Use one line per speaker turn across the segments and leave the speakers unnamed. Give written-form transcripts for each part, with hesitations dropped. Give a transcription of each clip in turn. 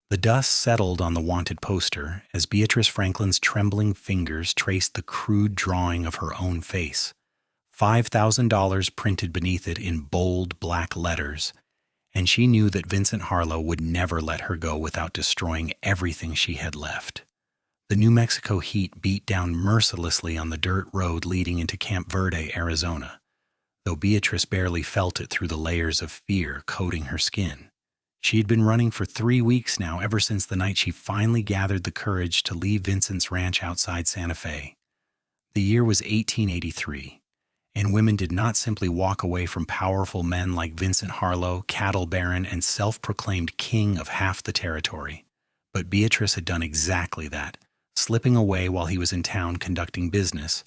The dust settled on the wanted poster as Beatrice Franklin's trembling fingers traced the crude drawing of her own face. $5,000 printed beneath it in bold black letters, and she knew that Vincent Harlow would never let her go without destroying everything she had left. The New Mexico heat beat down mercilessly on the dirt road leading into Camp Verde, Arizona, though Beatrice barely felt it through the layers of fear coating her skin. She had been running for 3 weeks now, ever since the night she finally gathered the courage to leave Vincent's ranch outside Santa Fe. The year was 1883, and women did not simply walk away from powerful men like Vincent Harlow, cattle baron, and self-proclaimed king of half the territory. But Beatrice had done exactly that, slipping away while he was in town conducting business,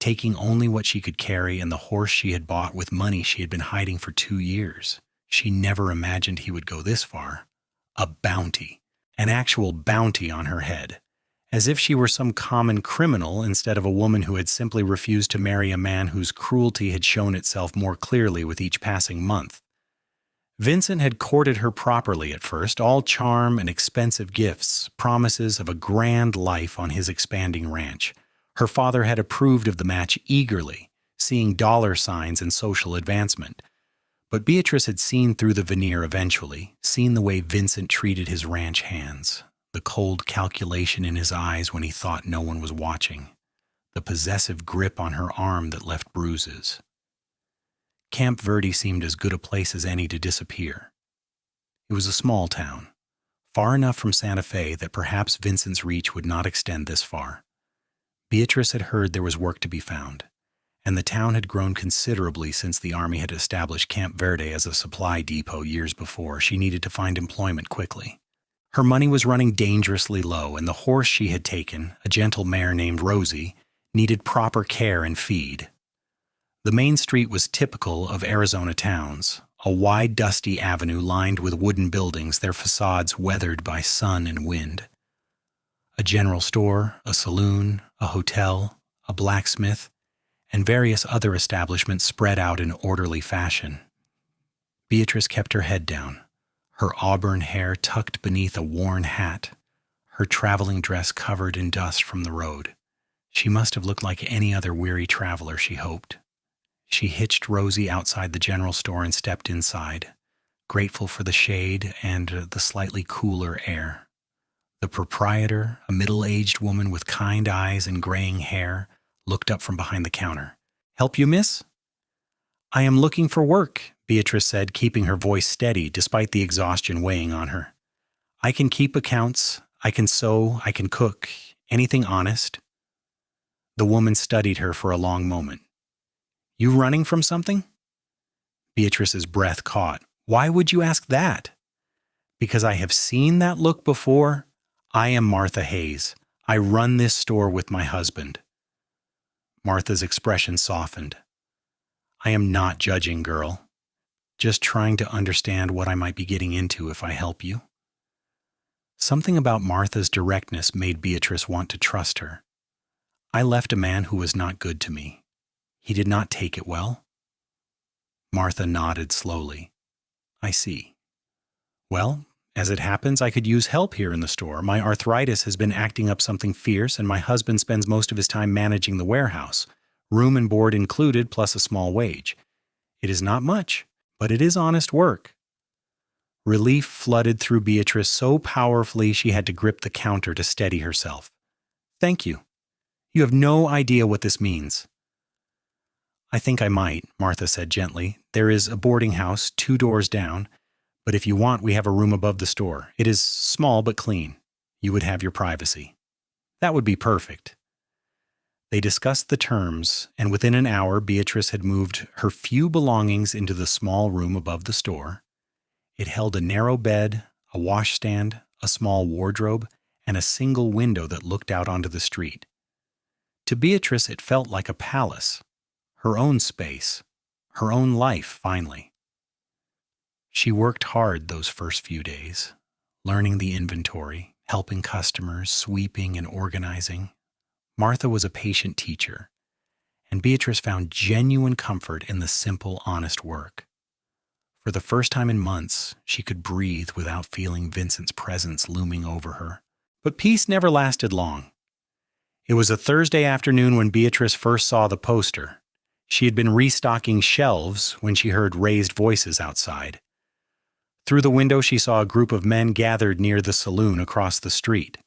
taking only what she could carry and the horse she had bought with money she had been hiding for 2 years. She never imagined he would go this far. A bounty, an actual bounty on her head, as if she were some common criminal instead of a woman who had simply refused to marry a man whose cruelty had shown itself more clearly with each passing month. Vincent had courted her properly at first, all charm and expensive gifts, promises of a grand life on his expanding ranch. Her father had approved of the match eagerly, seeing dollar signs and social advancement. But Beatrice had seen through the veneer eventually, seen the way Vincent treated his ranch hands, the cold calculation in his eyes when he thought no one was watching, the possessive grip on her arm that left bruises. Camp Verde seemed as good a place as any to disappear. It was a small town, far enough from Santa Fe that perhaps Vincent's reach would not extend this far. Beatrice had heard there was work to be found, and the town had grown considerably since the Army had established Camp Verde as a supply depot years before. She needed to find employment quickly. Her money was running dangerously low, and the horse she had taken, a gentle mare named Rosie, needed proper care and feed. The main street was typical of Arizona towns, a wide, dusty avenue lined with wooden buildings, their facades weathered by sun and wind. A general store, a saloon, a hotel, a blacksmith, and various other establishments spread out in orderly fashion. Beatrice kept her head down, her auburn hair tucked beneath a worn hat, her traveling dress covered in dust from the road. She must have looked like any other weary traveler, she hoped. She hitched Rosie outside the general store and stepped inside, grateful for the shade and the slightly cooler air. The proprietor, a middle-aged woman with kind eyes and graying hair, looked up from behind the counter. "Help you, miss?" "I am looking for work," Beatrice said, keeping her voice steady despite the exhaustion weighing on her. "I can keep accounts, I can sew, I can cook, anything honest." The woman studied her for a long moment. "You running from something?" Beatrice's breath caught. "Why would you ask that?" "Because I have seen that look before. I am Martha Hayes. I run this store with my husband." Martha's expression softened. "I am not judging, girl. Just trying to understand what I might be getting into if I help you." Something about Martha's directness made Beatrice want to trust her. "I left a man who was not good to me. He did not take it well." Martha nodded slowly. "I see. Well, as it happens, I could use help here in the store. My arthritis has been acting up something fierce, and my husband spends most of his time managing the warehouse, room and board included, plus a small wage. It is not much, but it is honest work." Relief flooded through Beatrice so powerfully she had to grip the counter to steady herself. "Thank you. You have no idea what this means." "I think I might," Martha said gently. "There is a boarding house 2 doors down, but if you want, we have a room above the store. It is small but clean. You would have your privacy." "That would be perfect." They discussed the terms, and within an hour Beatrice had moved her few belongings into the small room above the store. It held a narrow bed, a washstand, a small wardrobe, and a single window that looked out onto the street. To Beatrice it felt like a palace, her own space, her own life, finally. She worked hard those first few days, learning the inventory, helping customers, sweeping and organizing. Martha was a patient teacher, and Beatrice found genuine comfort in the simple, honest work. For the first time in months, she could breathe without feeling Vincent's presence looming over her. But peace never lasted long. It was a Thursday afternoon when Beatrice first saw the poster. She had been restocking shelves when she heard raised voices outside. Through the window, she saw a group of men gathered near the saloon across the street.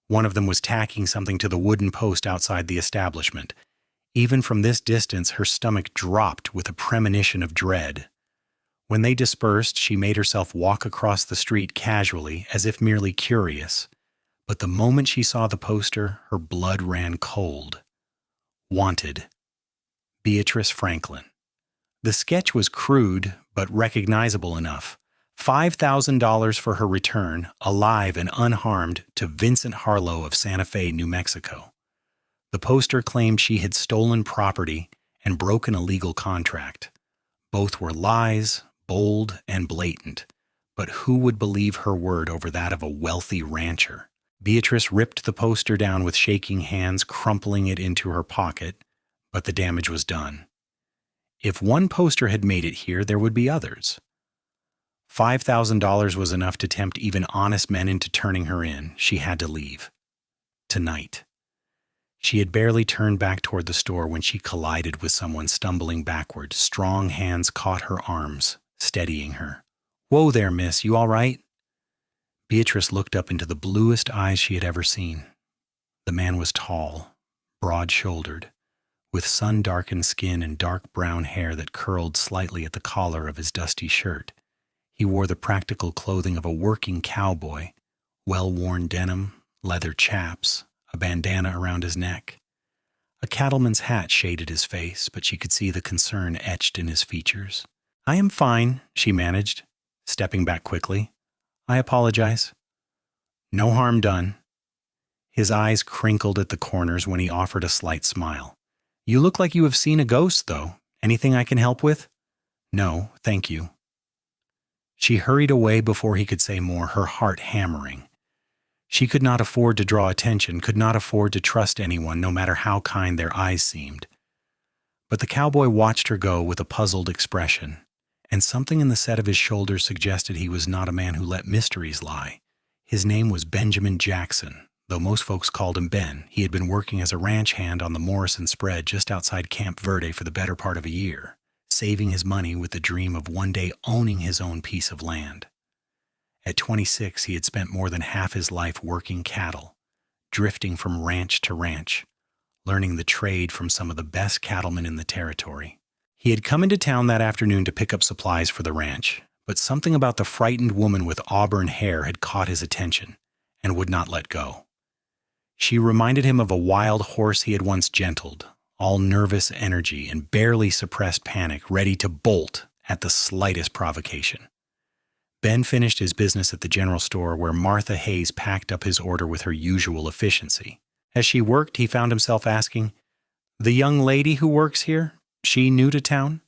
One of them was tacking something to the wooden post outside the establishment. Even from this distance, her stomach dropped with a premonition of dread. When they dispersed, she made herself walk across the street casually, as if merely curious. But the moment she saw the poster, her blood ran cold. Wanted. Beatrice Franklin. The sketch was crude, but recognizable enough. $5,000 for her return, alive and unharmed, to Vincent Harlow of Santa Fe, New Mexico. The poster claimed she had stolen property and broken a legal contract. Both were lies, bold and blatant, but who would believe her word over that of a wealthy rancher? Beatrice ripped the poster down with shaking hands, crumpling it into her pocket, but the damage was done. If one poster had made it here, there would be others. $5,000 was enough to tempt even honest men into turning her in. She had to leave. Tonight. She had barely turned back toward the store when she collided with someone stumbling backward. Strong hands caught her arms, steadying her. "Whoa there, miss, you all right?" Beatrice looked up into the bluest eyes she had ever seen. The man was tall, broad-shouldered, with sun-darkened skin and dark brown hair that curled slightly at the collar of his dusty shirt. He wore the practical clothing of a working cowboy, well-worn denim, leather chaps, a bandana around his neck. A cattleman's hat shaded his face, but she could see the concern etched in his features. "I am fine," she managed, stepping back quickly. "I apologize." "No harm done." His eyes crinkled at the corners when he offered a slight smile. "You look like you have seen a ghost, though. Anything I can help with?" "No, thank you." She hurried away before he could say more, her heart hammering. She could not afford to draw attention, could not afford to trust anyone, no matter how kind their eyes seemed. But the cowboy watched her go with a puzzled expression, and something in the set of his shoulders suggested he was not a man who let mysteries lie. His name was Benjamin Jackson, though most folks called him Ben. He had been working as a ranch hand on the Morrison spread just outside Camp Verde for the better part of a year, saving his money with the dream of one day owning his own piece of land. At 26, he had spent more than half his life working cattle, drifting from ranch to ranch, learning the trade from some of the best cattlemen in the territory. He had come into town that afternoon to pick up supplies for the ranch, but something about the frightened woman with auburn hair had caught his attention and would not let go. She reminded him of a wild horse he had once gentled, all nervous energy and barely suppressed panic, ready to bolt at the slightest provocation. Ben finished his business at the general store where Martha Hayes packed up his order with her usual efficiency. As she worked, he found himself asking, "The young lady who works here, she new to town?"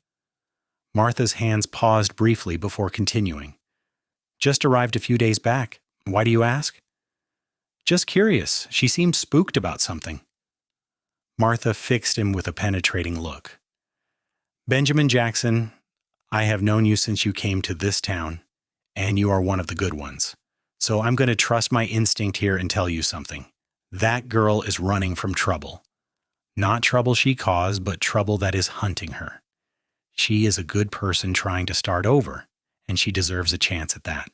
Martha's hands paused briefly before continuing. "Just arrived a few days back. Why do you ask?" "Just curious. She seemed spooked about something." Martha fixed him with a penetrating look. "Benjamin Jackson, I have known you since you came to this town, and you are one of the good ones. So I'm going to trust my instinct here and tell you something. That girl is running from trouble. Not trouble she caused, but trouble that is hunting her. She is a good person trying to start over, and she deserves a chance at that."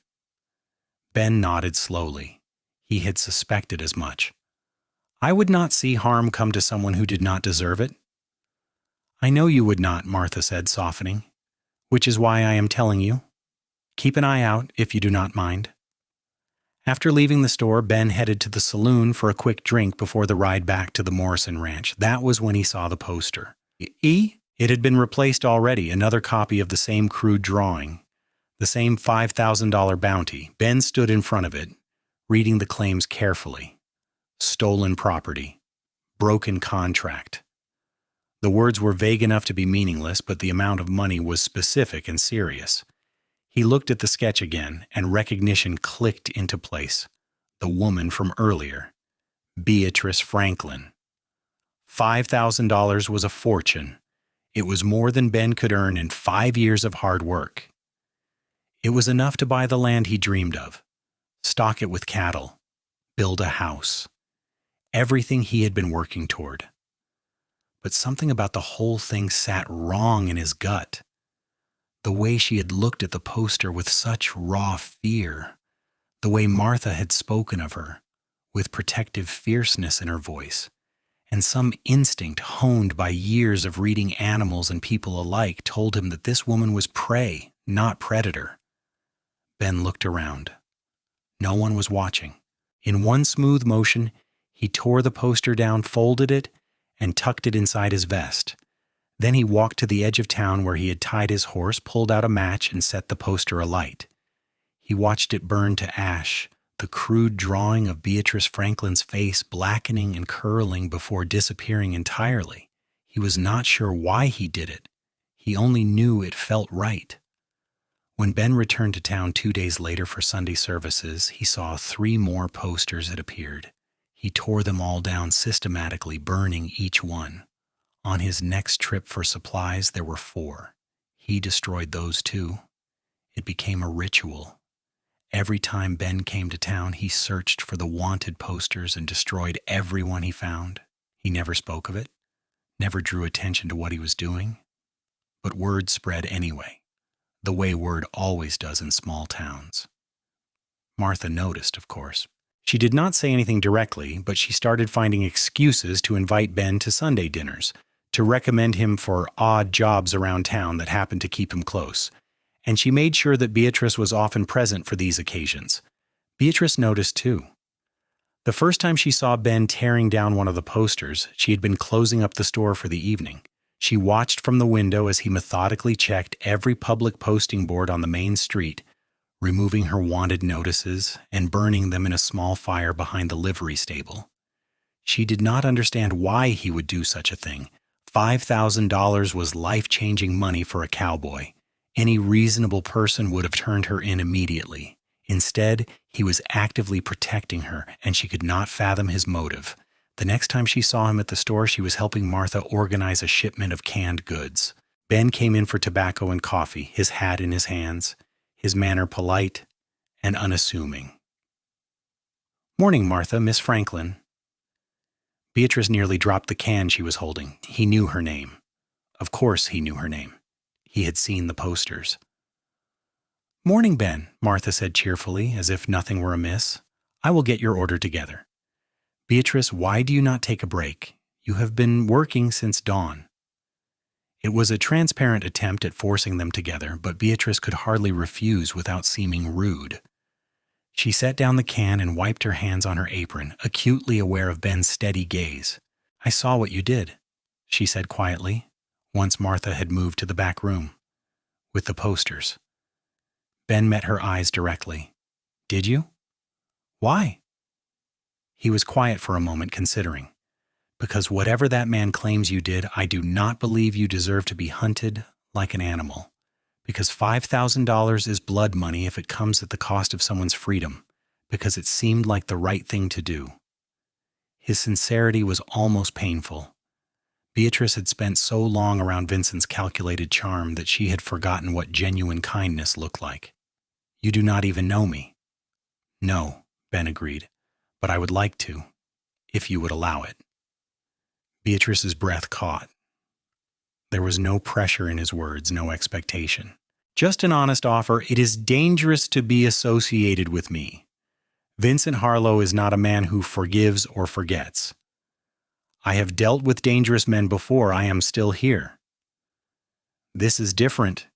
Ben nodded slowly. He had suspected as much. "I would not see harm come to someone who did not deserve it." "I know you would not," Martha said, softening, "which is why I am telling you. Keep an eye out, if you do not mind." After leaving the store, Ben headed to the saloon for a quick drink before the ride back to the Morrison Ranch. That was when he saw the poster. It had been replaced already, another copy of the same crude drawing, the same $5,000 bounty. Ben stood in front of it, reading the claims carefully. Stolen property. Broken contract. The words were vague enough to be meaningless, but the amount of money was specific and serious. He looked at the sketch again, and recognition clicked into place. The woman from earlier. Beatrice Franklin. $5,000 was a fortune. It was more than Ben could earn in 5 years of hard work. It was enough to buy the land he dreamed of, stock it with cattle, build a house, everything he had been working toward. But something about the whole thing sat wrong in his gut. The way she had looked at the poster with such raw fear, the way Martha had spoken of her, with protective fierceness in her voice, and some instinct honed by years of reading animals and people alike told him that this woman was prey, not predator. Ben looked around. No one was watching. In one smooth motion, he tore the poster down, folded it, and tucked it inside his vest. Then he walked to the edge of town where he had tied his horse, pulled out a match, and set the poster alight. He watched it burn to ash, the crude drawing of Beatrice Franklin's face blackening and curling before disappearing entirely. He was not sure why he did it. He only knew it felt right. When Ben returned to town 2 days later for Sunday services, he saw 3 more posters had appeared. He tore them all down systematically, burning each one. On his next trip for supplies, there were 4. He destroyed those too. It became a ritual. Every time Ben came to town, he searched for the wanted posters and destroyed every one he found. He never spoke of it, never drew attention to what he was doing. But word spread anyway, the way word always does in small towns. Martha noticed, of course. She did not say anything directly, but she started finding excuses to invite Ben to Sunday dinners, to recommend him for odd jobs around town that happened to keep him close. And she made sure that Beatrice was often present for these occasions. Beatrice noticed too. The first time she saw Ben tearing down one of the posters, she had been closing up the store for the evening. She watched from the window as he methodically checked every public posting board on the main street, removing her wanted notices and burning them in a small fire behind the livery stable. She did not understand why he would do such a thing. $5,000 was life-changing money for a cowboy. Any reasonable person would have turned her in immediately. Instead, he was actively protecting her, and she could not fathom his motive. The next time she saw him at the store, she was helping Martha organize a shipment of canned goods. Ben came in for tobacco and coffee, his hat in his hands, his manner polite and unassuming. "Morning, Martha, Miss Franklin." Beatrice nearly dropped the can she was holding. He knew her name. Of course he knew her name. He had seen the posters. "Morning, Ben," Martha said cheerfully, as if nothing were amiss. "I will get your order together." "Beatrice, why do you not take a break? You have been working since dawn." It was a transparent attempt at forcing them together, but Beatrice could hardly refuse without seeming rude. She set down the can and wiped her hands on her apron, acutely aware of Ben's steady gaze. "I saw what you did," she said quietly, once Martha had moved to the back room, with the posters. Ben met her eyes directly. "Did you? Why?" He was quiet for a moment, considering. "Because whatever that man claims you did, I do not believe you deserve to be hunted like an animal. Because $5,000 is blood money if it comes at the cost of someone's freedom. Because it seemed like the right thing to do." His sincerity was almost painful. Beatrice had spent so long around Vincent's calculated charm that she had forgotten what genuine kindness looked like. "You do not even know me." "No," Ben agreed, "but I would like to, if you would allow it." Beatrice's breath caught. There was no pressure in his words, no expectation. Just an honest offer. "It is dangerous to be associated with me. Vincent Harlow is not a man who forgives or forgets. I have dealt with dangerous men before. I am still here. This is different.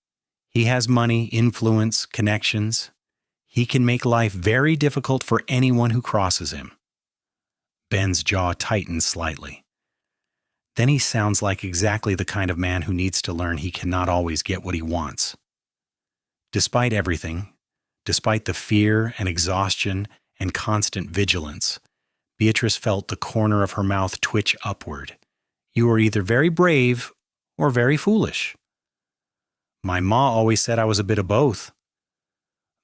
He has money, influence, connections. He can make life very difficult for anyone who crosses him." Ben's jaw tightened slightly. Then he sounds like exactly the kind of man who needs to learn he cannot always get what he wants. Despite everything, despite the fear and exhaustion and constant vigilance, Beatrice felt the corner of her mouth twitch upward. "You are either very brave or very foolish." "My ma always said I was a bit of both."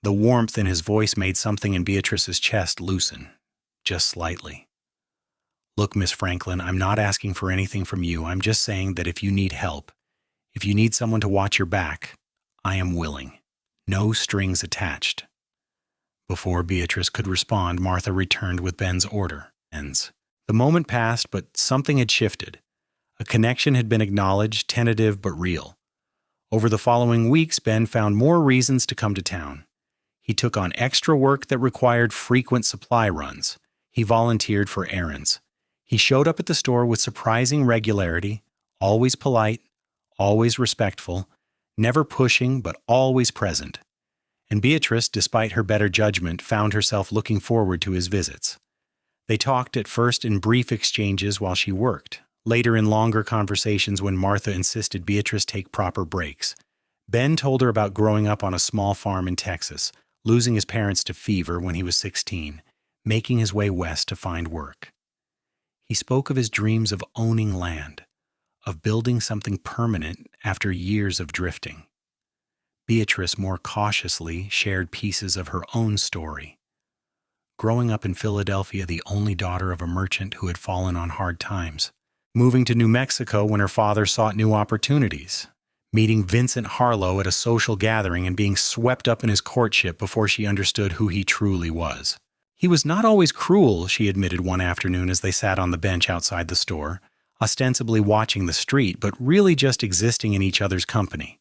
The warmth in his voice made something in Beatrice's chest loosen, just slightly. "Look, Miss Franklin, I'm not asking for anything from you. I'm just saying that if you need help, if you need someone to watch your back, I am willing. No strings attached. Before Beatrice could respond, Martha returned with Ben's order. The moment passed, but something had shifted. A connection had been acknowledged, tentative but real. Over the following weeks, Ben found more reasons to come to town. He took on extra work that required frequent supply runs. He volunteered for errands. He showed up at the store with surprising regularity, always polite, always respectful, never pushing but always present. And Beatrice, despite her better judgment, found herself looking forward to his visits. They talked at first in brief exchanges while she worked, later in longer conversations when Martha insisted Beatrice take proper breaks. Ben told her about growing up on a small farm in Texas, losing his parents to fever when he was 16, making his way west to find work. He spoke of his dreams of owning land, of building something permanent after years of drifting. Beatrice more cautiously shared pieces of her own story. Growing up in Philadelphia, the only daughter of a merchant who had fallen on hard times. Moving to New Mexico when her father sought new opportunities. Meeting Vincent Harlow at a social gathering and being swept up in his courtship before she understood who he truly was. He was not always cruel, she admitted one afternoon as they sat on the bench outside the store, ostensibly watching the street, but really just existing in each other's company.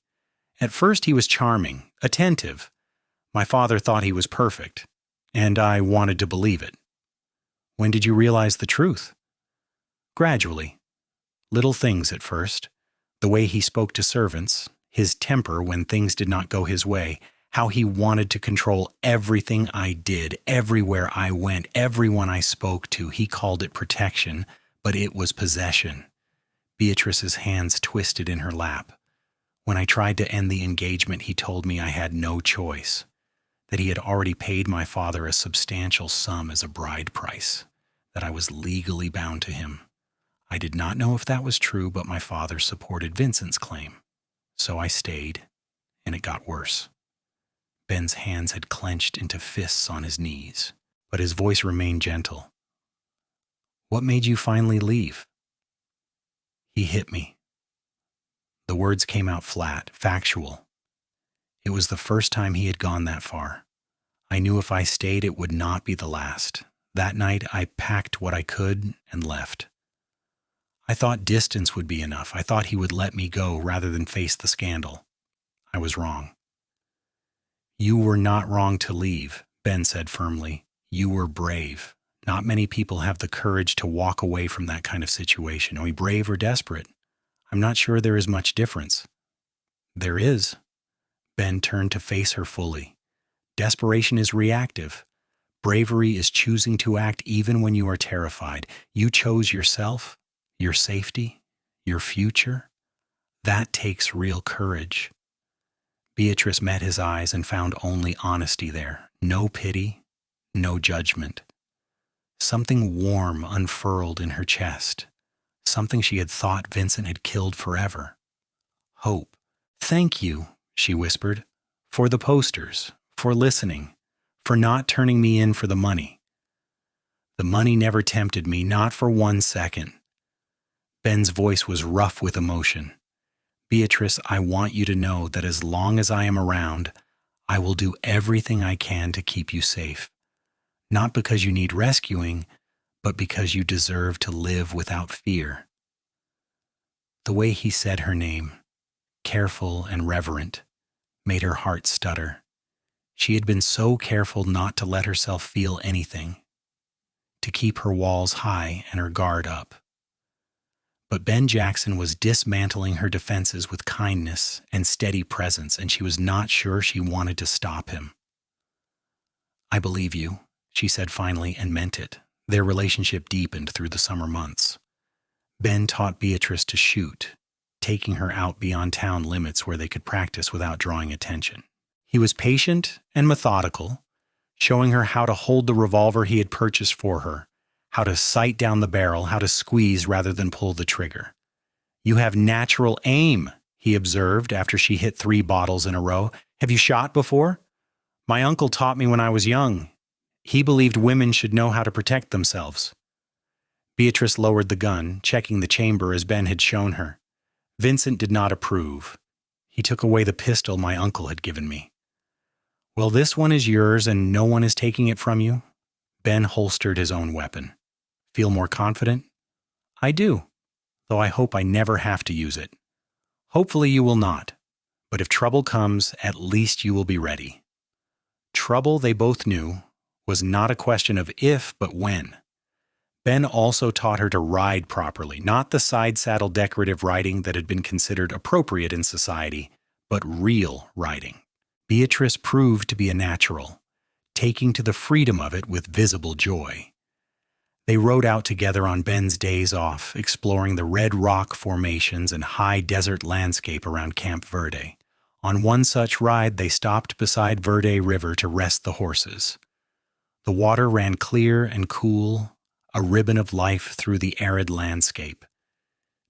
At first he was charming, attentive. My father thought he was perfect, and I wanted to believe it. When did you realize the truth? Gradually. Little things at first. The way he spoke to servants, his temper when things did not go his way, how he wanted to control everything I did, everywhere I went, everyone I spoke to. He called it protection, but it was possession. Beatrice's hands twisted in her lap. When I tried to end the engagement, he told me I had no choice, that he had already paid my father a substantial sum as a bride price, that I was legally bound to him. I did not know if that was true, but my father supported Vincent's claim. So I stayed, and it got worse. Ben's hands had clenched into fists on his knees, but his voice remained gentle. What made you finally leave? He hit me. The words came out flat, factual. It was the first time he had gone that far. I knew if I stayed, it would not be the last. That night, I packed what I could and left. I thought distance would be enough. I thought he would let me go rather than face the scandal. I was wrong. You were not wrong to leave, Ben said firmly. You were brave. Not many people have the courage to walk away from that kind of situation. Are we brave or desperate? I'm not sure there is much difference. There is. Ben turned to face her fully. Desperation is reactive. Bravery is choosing to act even when you are terrified. You chose yourself, your safety, your future. That takes real courage. Beatrice met his eyes and found only honesty there. No pity, no judgment. Something warm unfurled in her chest. Something she had thought Vincent had killed forever. Hope. Thank you, she whispered, for the posters, for listening, for not turning me in for the money. The money never tempted me, not for 1 second. Ben's voice was rough with emotion. Beatrice, I want you to know that as long as I am around, I will do everything I can to keep you safe. Not because you need rescuing, but because you deserve to live without fear. The way he said her name, careful and reverent, made her heart stutter. She had been so careful not to let herself feel anything, to keep her walls high and her guard up. But Ben Jackson was dismantling her defenses with kindness and steady presence, and she was not sure she wanted to stop him. I believe you, she said finally, and meant it. Their relationship deepened through the summer months. Ben taught Beatrice to shoot, taking her out beyond town limits where they could practice without drawing attention. He was patient and methodical, showing her how to hold the revolver he had purchased for her, how to sight down the barrel, how to squeeze rather than pull the trigger. You have natural aim, he observed after she hit 3 bottles in a row. Have you shot before? My uncle taught me when I was young. He believed women should know how to protect themselves. Beatrice lowered the gun, checking the chamber as Ben had shown her. Vincent did not approve. He took away the pistol my uncle had given me. Well, this one is yours and no one is taking it from you. Ben holstered his own weapon. Feel more confident? I do, though I hope I never have to use it. Hopefully you will not, but if trouble comes, at least you will be ready. Trouble, they both knew, was not a question of if, but when. Ben also taught her to ride properly, not the side-saddle decorative riding that had been considered appropriate in society, but real riding. Beatrice proved to be a natural, taking to the freedom of it with visible joy. They rode out together on Ben's days off, exploring the red rock formations and high desert landscape around Camp Verde. On one such ride, they stopped beside Verde River to rest the horses. The water ran clear and cool, a ribbon of life through the arid landscape.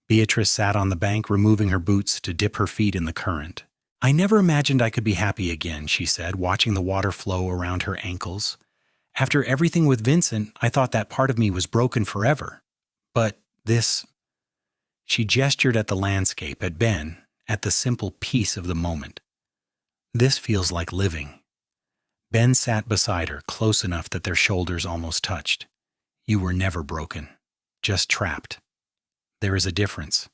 Beatrice sat on the bank, removing her boots to dip her feet in the current. I never imagined I could be happy again, she said, watching the water flow around her ankles. After everything with Vincent, I thought that part of me was broken forever. But this... She gestured at the landscape, at Ben, at the simple peace of the moment. This feels like living. Ben sat beside her, close enough that their shoulders almost touched. You were never broken, just trapped. There is a difference.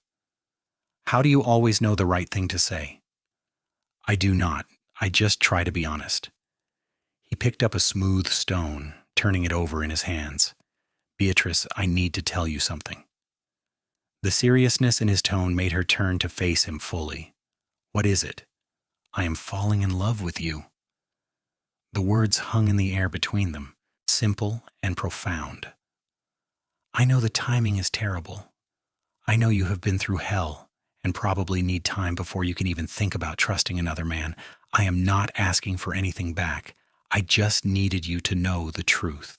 How do you always know the right thing to say? I do not. I just try to be honest. He picked up a smooth stone, turning it over in his hands. Beatrice, I need to tell you something. The seriousness in his tone made her turn to face him fully. What is it? I am falling in love with you. The words hung in the air between them, simple and profound. I know the timing is terrible. I know you have been through hell and probably need time before you can even think about trusting another man. I am not asking for anything back. I just needed you to know the truth.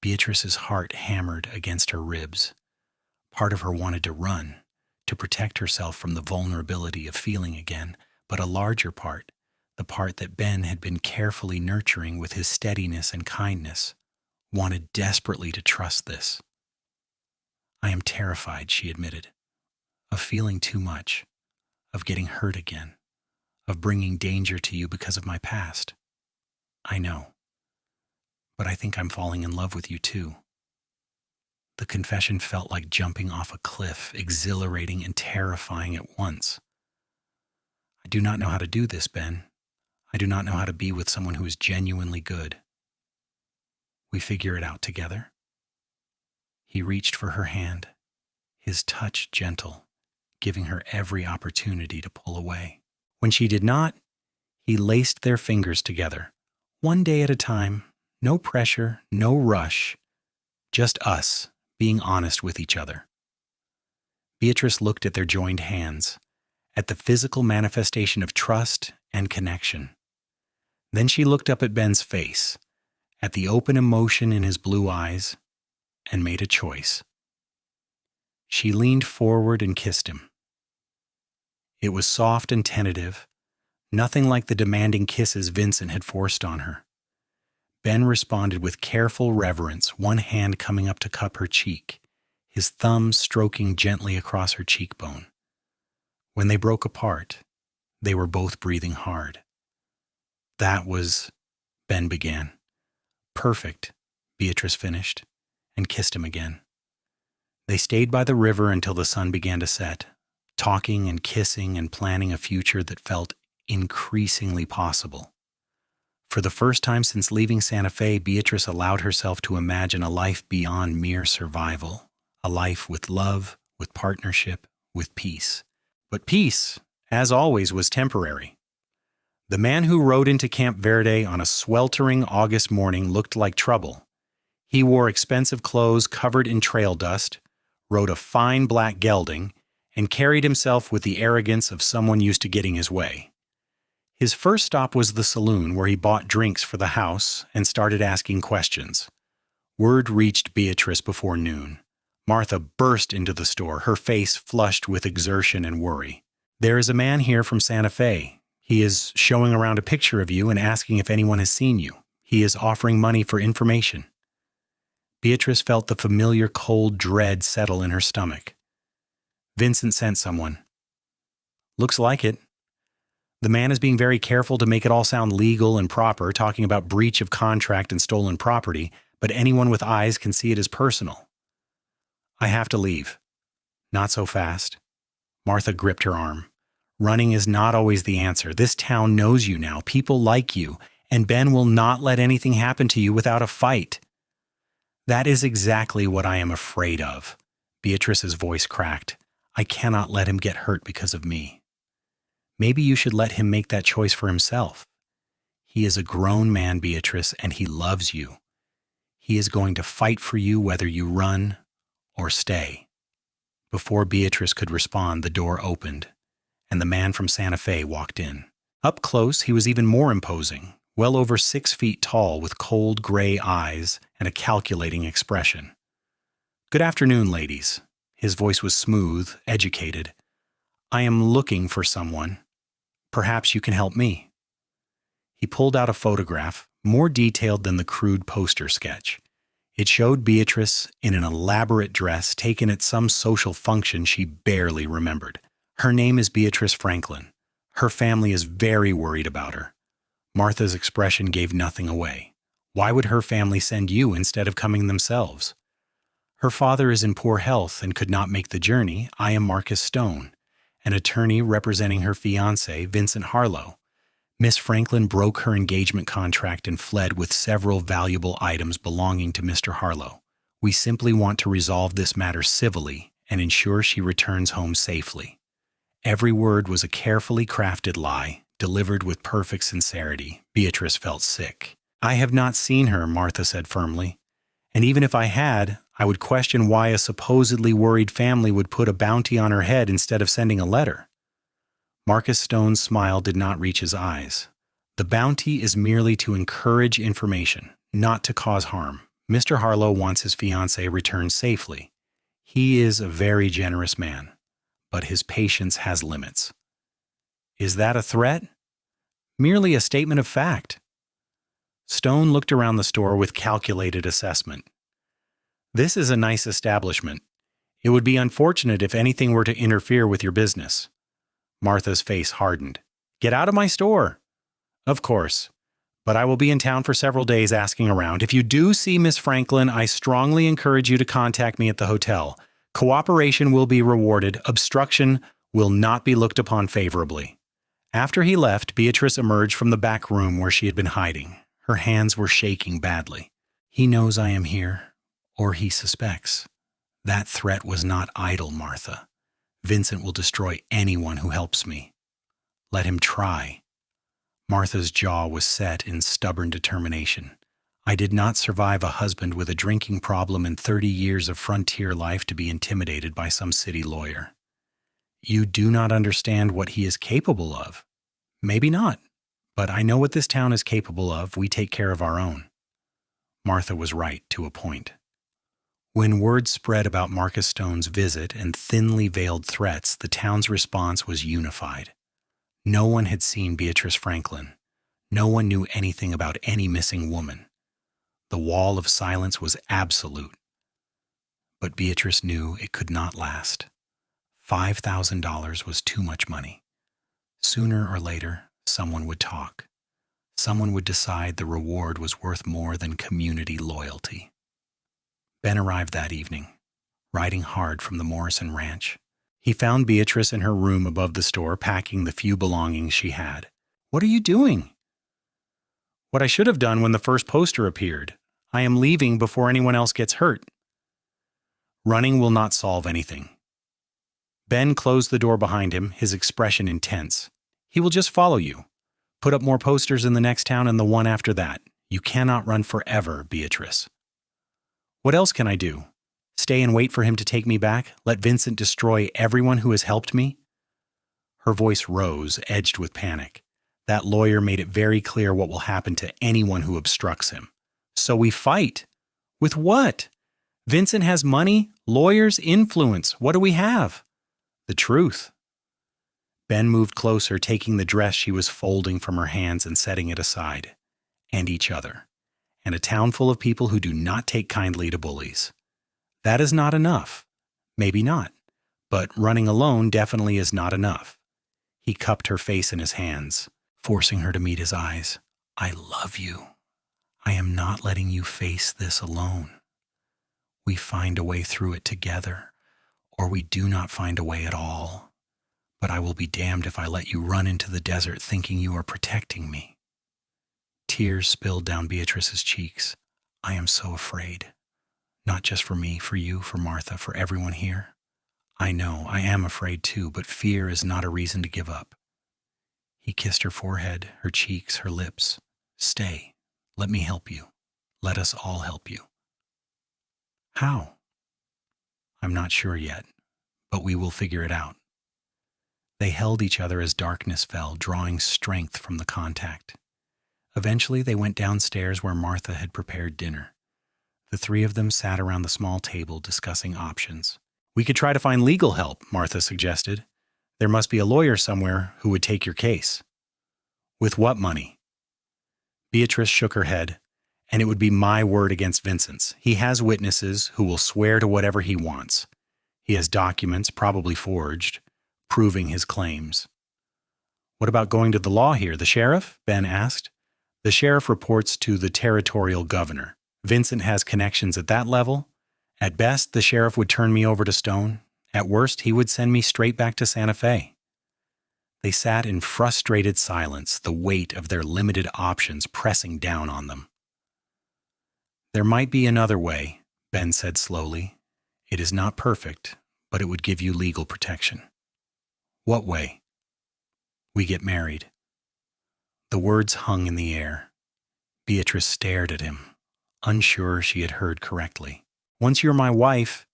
Beatrice's heart hammered against her ribs. Part of her wanted to run, to protect herself from the vulnerability of feeling again, but a larger part, the part that Ben had been carefully nurturing with his steadiness and kindness, wanted desperately to trust this. I am terrified, she admitted, of feeling too much, of getting hurt again, of bringing danger to you because of my past. I know, but I think I'm falling in love with you too. The confession felt like jumping off a cliff, exhilarating and terrifying at once. I do not know how to do this, Ben. I do not know how to be with someone who is genuinely good. We figure it out together. He reached for her hand, his touch gentle, giving her every opportunity to pull away. When she did not, he laced their fingers together, one day at a time, no pressure, no rush, just us being honest with each other. Beatrice looked at their joined hands, at the physical manifestation of trust and connection. Then she looked up at Ben's face, at the open emotion in his blue eyes, and made a choice. She leaned forward and kissed him. It was soft and tentative, nothing like the demanding kisses Vincent had forced on her. Ben responded with careful reverence, one hand coming up to cup her cheek, his thumb stroking gently across her cheekbone. When they broke apart, they were both breathing hard. That was, Ben began. Perfect, Beatrice finished, and kissed him again. They stayed by the river until the sun began to set, talking and kissing and planning a future that felt increasingly possible. For the first time since leaving Santa Fe, Beatrice allowed herself to imagine a life beyond mere survival, a life with love, with partnership, with peace. But peace, as always, was temporary. The man who rode into Camp Verde on a sweltering August morning looked like trouble. He wore expensive clothes covered in trail dust, rode a fine black gelding, and carried himself with the arrogance of someone used to getting his way. His first stop was the saloon, where he bought drinks for the house and started asking questions. Word reached Beatrice before noon. Martha burst into the store, her face flushed with exertion and worry. There is a man here from Santa Fe. He is showing around a picture of you and asking if anyone has seen you. He is offering money for information. Beatrice felt the familiar cold dread settle in her stomach. Vincent sent someone. Looks like it. The man is being very careful to make it all sound legal and proper, talking about breach of contract and stolen property, but anyone with eyes can see it as personal. I have to leave. Not so fast. Martha gripped her arm. Running is not always the answer. This town knows you now. People like you, and Ben will not let anything happen to you without a fight. That is exactly what I am afraid of. Beatrice's voice cracked. I cannot let him get hurt because of me. Maybe you should let him make that choice for himself. He is a grown man, Beatrice, and he loves you. He is going to fight for you whether you run or stay. Before Beatrice could respond, the door opened, and the man from Santa Fe walked in. Up close, he was even more imposing, well over 6 feet tall with cold gray eyes and a calculating expression. Good afternoon, ladies. His voice was smooth, educated. I am looking for someone. Perhaps you can help me. He pulled out a photograph, more detailed than the crude poster sketch. It showed Beatrice in an elaborate dress taken at some social function she barely remembered. Her name is Beatrice Franklin. Her family is very worried about her. Martha's expression gave nothing away. Why would her family send you instead of coming themselves? Her father is in poor health and could not make the journey. I am Marcus Stone, an attorney representing her fiancé, Vincent Harlow. Miss Franklin broke her engagement contract and fled with several valuable items belonging to Mr. Harlow. We simply want to resolve this matter civilly and ensure she returns home safely. Every word was a carefully crafted lie, delivered with perfect sincerity. Beatrice felt sick. I have not seen her, Martha said firmly. And even if I had, I would question why a supposedly worried family would put a bounty on her head instead of sending a letter. Marcus Stone's smile did not reach his eyes. The bounty is merely to encourage information, not to cause harm. Mr. Harlow wants his fiancée returned safely. He is a very generous man, but his patience has limits. Is that a threat? Merely a statement of fact. Stone looked around the store with calculated assessment. This is a nice establishment. It would be unfortunate if anything were to interfere with your business. Martha's face hardened. Get out of my store. Of course, but I will be in town for several days asking around. If you do see Miss Franklin, I strongly encourage you to contact me at the hotel. Cooperation will be rewarded. Obstruction will not be looked upon favorably. After he left, Beatrice emerged from the back room where she had been hiding. Her hands were shaking badly. He knows I am here, or he suspects. That threat was not idle, Martha. Vincent will destroy anyone who helps me. Let him try. Martha's jaw was set in stubborn determination. I did not survive a husband with a drinking problem and 30 years of frontier life to be intimidated by some city lawyer. You do not understand what he is capable of. Maybe not, but I know what this town is capable of. We take care of our own. Martha was right to a point. When word spread about Marcus Stone's visit and thinly veiled threats, the town's response was unified. No one had seen Beatrice Franklin. No one knew anything about any missing woman. The wall of silence was absolute. But Beatrice knew it could not last. $5,000 was too much money. Sooner or later, someone would talk. Someone would decide the reward was worth more than community loyalty. Ben arrived that evening, riding hard from the Morrison Ranch. He found Beatrice in her room above the store, packing the few belongings she had. What are you doing? What I should have done when the first poster appeared. I am leaving before anyone else gets hurt. Running will not solve anything. Ben closed the door behind him, his expression intense. He will just follow you. Put up more posters in the next town and the one after that. You cannot run forever, Beatrice. What else can I do? Stay and wait for him to take me back? Let Vincent destroy everyone who has helped me? Her voice rose, edged with panic. That lawyer made it very clear what will happen to anyone who obstructs him. So we fight. With what? Vincent has money, lawyers, influence. What do we have? The truth. Ben moved closer, taking the dress she was folding from her hands and setting it aside. And each other. And a town full of people who do not take kindly to bullies. That is not enough. Maybe not. But running alone definitely is not enough. He cupped her face in his hands, forcing her to meet his eyes. I love you. I am not letting you face this alone. We find a way through it together, or we do not find a way at all. But I will be damned if I let you run into the desert thinking you are protecting me. Tears spilled down Beatrice's cheeks. I am so afraid. Not just for me, for you, for Martha, for everyone here. I know, I am afraid too, but fear is not a reason to give up. He kissed her forehead, her cheeks, her lips. Stay. Let me help you. Let us all help you. How? I'm not sure yet, but we will figure it out. They held each other as darkness fell, drawing strength from the contact. Eventually, they went downstairs where Martha had prepared dinner. The three of them sat around the small table discussing options. We could try to find legal help, Martha suggested. There must be a lawyer somewhere who would take your case. With what money? Beatrice shook her head. And it would be my word against Vincent's. He has witnesses who will swear to whatever he wants. He has documents, probably forged, proving his claims. What about going to the law here? The sheriff? Ben asked. The sheriff reports to the territorial governor. Vincent has connections at that level. At best, the sheriff would turn me over to Stone. At worst, he would send me straight back to Santa Fe. They sat in frustrated silence, the weight of their limited options pressing down on them. There might be another way, Ben said slowly. It is not perfect, but it would give you legal protection. What way? We get married. The words hung in the air. Beatrice stared at him, unsure she had heard correctly. Once you're my wife,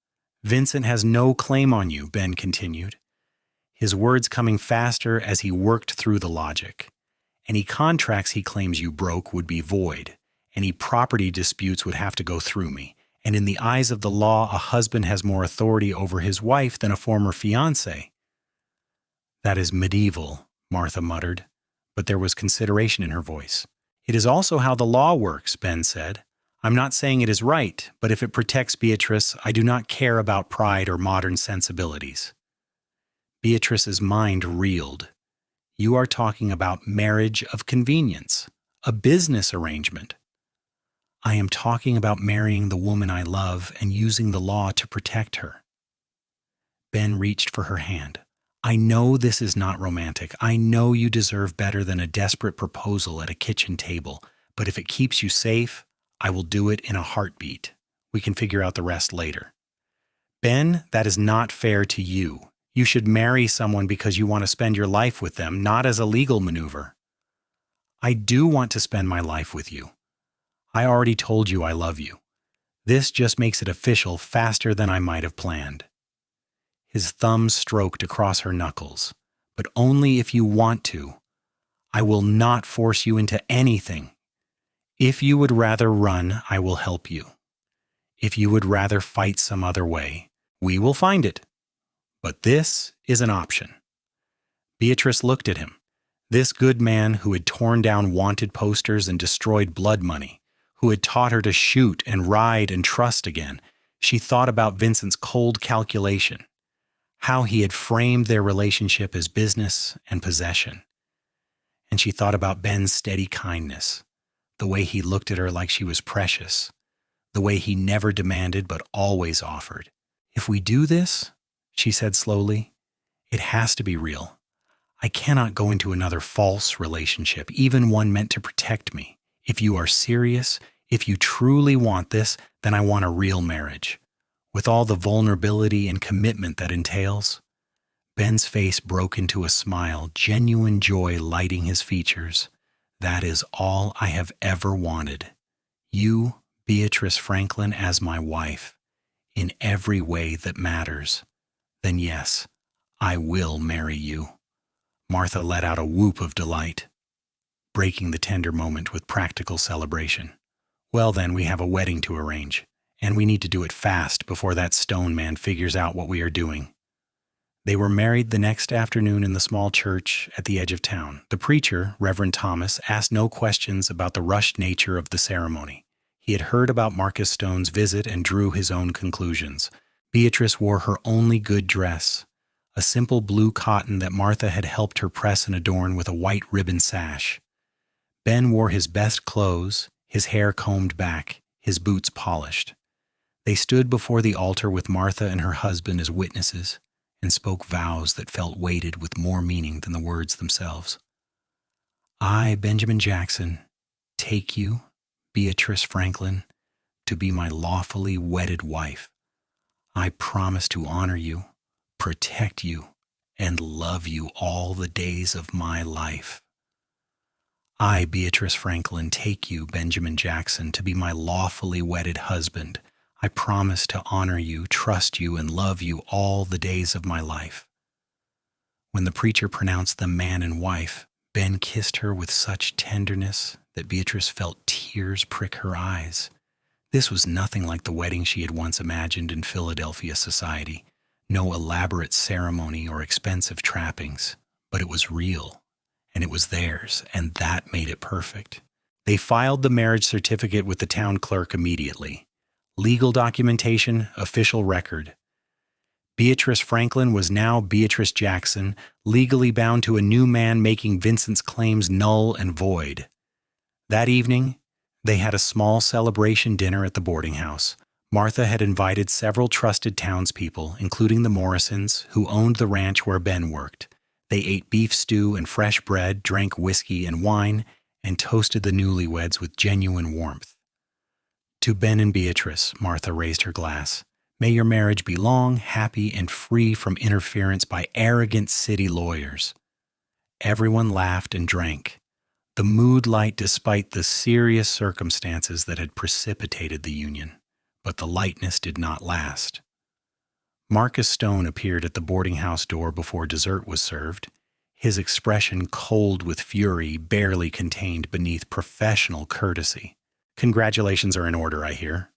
Vincent has no claim on you, Ben continued, his words coming faster as he worked through the logic. Any contracts he claims you broke would be void. Any property disputes would have to go through me. And in the eyes of the law, a husband has more authority over his wife than a former fiancé. That is medieval, Martha muttered, but there was consideration in her voice. It is also how the law works, Ben said. I'm not saying it is right, but if it protects Beatrice, I do not care about pride or modern sensibilities. Beatrice's mind reeled. You are talking about marriage of convenience, a business arrangement. I am talking about marrying the woman I love and using the law to protect her. Ben reached for her hand. I know this is not romantic. I know you deserve better than a desperate proposal at a kitchen table, but if it keeps you safe, I will do it in a heartbeat. We can figure out the rest later. Ben, that is not fair to you. You should marry someone because you want to spend your life with them, not as a legal maneuver. I do want to spend my life with you. I already told you I love you. This just makes it official faster than I might have planned. His thumb stroked across her knuckles, but only if you want to. I will not force you into anything. If you would rather run, I will help you. If you would rather fight some other way, we will find it. But this is an option. Beatrice looked at him, this good man who had torn down wanted posters and destroyed blood money, who had taught her to shoot and ride and trust again. She thought about Vincent's cold calculation, how he had framed their relationship as business and possession. And she thought about Ben's steady kindness, the way he looked at her like she was precious, the way he never demanded but always offered. If we do this, she said slowly, it has to be real. I cannot go into another false relationship, even one meant to protect me. If you are serious, if you truly want this, then I want a real marriage, with all the vulnerability and commitment that entails. Ben's face broke into a smile, genuine joy lighting his features. That is all I have ever wanted. You, Beatrice Franklin, as my wife, in every way that matters. Then yes, I will marry you. Martha let out a whoop of delight, breaking the tender moment with practical celebration. Well then, we have a wedding to arrange, and we need to do it fast before that Stone man figures out what we are doing. They were married the next afternoon in the small church at the edge of town. The preacher, Reverend Thomas, asked no questions about the rushed nature of the ceremony. He had heard about Marcus Stone's visit and drew his own conclusions. Beatrice wore her only good dress, a simple blue cotton that Martha had helped her press and adorn with a white ribbon sash. Ben wore his best clothes, his hair combed back, his boots polished. They stood before the altar with Martha and her husband as witnesses and spoke vows that felt weighted with more meaning than the words themselves. I, Benjamin Jackson, take you, Beatrice Franklin, to be my lawfully wedded wife. I promise to honor you, protect you, and love you all the days of my life. I, Beatrice Franklin, take you, Benjamin Jackson, to be my lawfully wedded husband. I promise to honor you, trust you, and love you all the days of my life. When the preacher pronounced them man and wife, Ben kissed her with such tenderness that Beatrice felt tears prick her eyes. This was nothing like the wedding she had once imagined in Philadelphia society. No elaborate ceremony or expensive trappings, but it was real, and it was theirs, and that made it perfect. They filed the marriage certificate with the town clerk immediately. Legal documentation, official record. Beatrice Franklin was now Beatrice Jackson, legally bound to a new man, making Vincent's claims null and void. That evening, they had a small celebration dinner at the boarding house. Martha had invited several trusted townspeople, including the Morrisons, who owned the ranch where Ben worked. They ate beef stew and fresh bread, drank whiskey and wine, and toasted the newlyweds with genuine warmth. To Ben and Beatrice, Martha raised her glass. May your marriage be long, happy, and free from interference by arrogant city lawyers. Everyone laughed and drank. The mood light despite the serious circumstances that had precipitated the union, but the lightness did not last. Marcus Stone appeared at the boarding house door before dessert was served, his expression cold with fury, barely contained beneath professional courtesy. Congratulations are in order, I hear.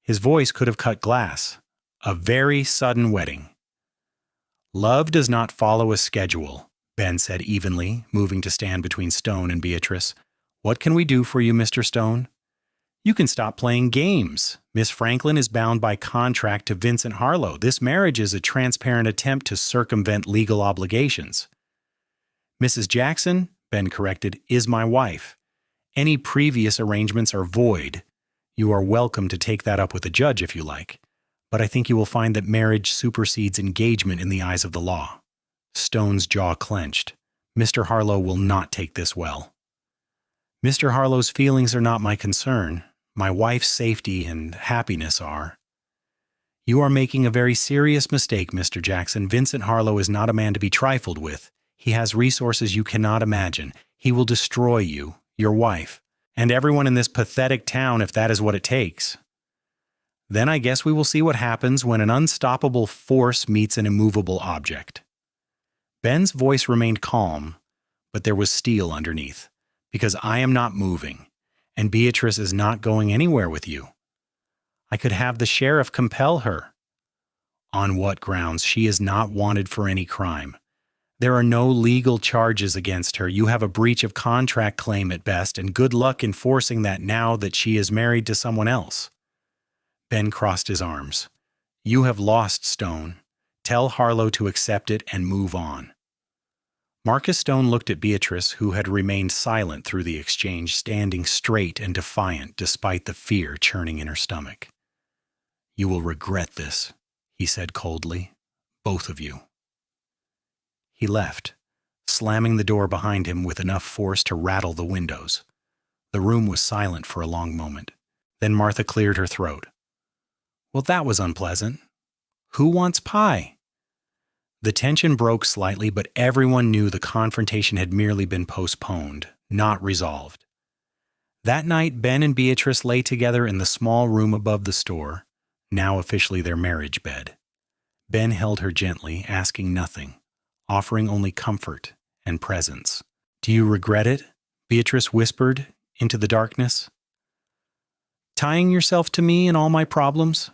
His voice could have cut glass. A very sudden wedding. Love does not follow a schedule, Ben said evenly, moving to stand between Stone and Beatrice. What can we do for you, Mr. Stone? You can stop playing games. Miss Franklin is bound by contract to Vincent Harlow. This marriage is a transparent attempt to circumvent legal obligations. Mrs. Jackson, Ben corrected, is my wife. Any previous arrangements are void. You are welcome to take that up with the judge if you like, but I think you will find that marriage supersedes engagement in the eyes of the law. Stone's jaw clenched. Mr. Harlow will not take this well. Mr. Harlow's feelings are not my concern. My wife's safety and happiness are. You are making a very serious mistake, Mr. Jackson. Vincent Harlow is not a man to be trifled with. He has resources you cannot imagine. He will destroy you, your wife, and everyone in this pathetic town if that is what it takes. Then I guess we will see what happens when an unstoppable force meets an immovable object. Ben's voice remained calm, but there was steel underneath, because I am not moving, and Beatrice is not going anywhere with you. I could have the sheriff compel her. On what grounds? She is not wanted for any crime. There are no legal charges against her. You have a breach of contract claim at best, and good luck enforcing that now that she is married to someone else. Ben crossed his arms. You have lost, Stone. Tell Harlow to accept it and move on. Marcus Stone looked at Beatrice, who had remained silent through the exchange, standing straight and defiant despite the fear churning in her stomach. You will regret this, he said coldly. Both of you. He left, slamming the door behind him with enough force to rattle the windows. The room was silent for a long moment. Then Martha cleared her throat. Well, that was unpleasant. Who wants pie? The tension broke slightly, but everyone knew the confrontation had merely been postponed, not resolved. That night, Ben and Beatrice lay together in the small room above the store, now officially their marriage bed. Ben held her gently, asking nothing, offering only comfort and presence. Do you regret it? Beatrice whispered into the darkness. Tying yourself to me and all my problems?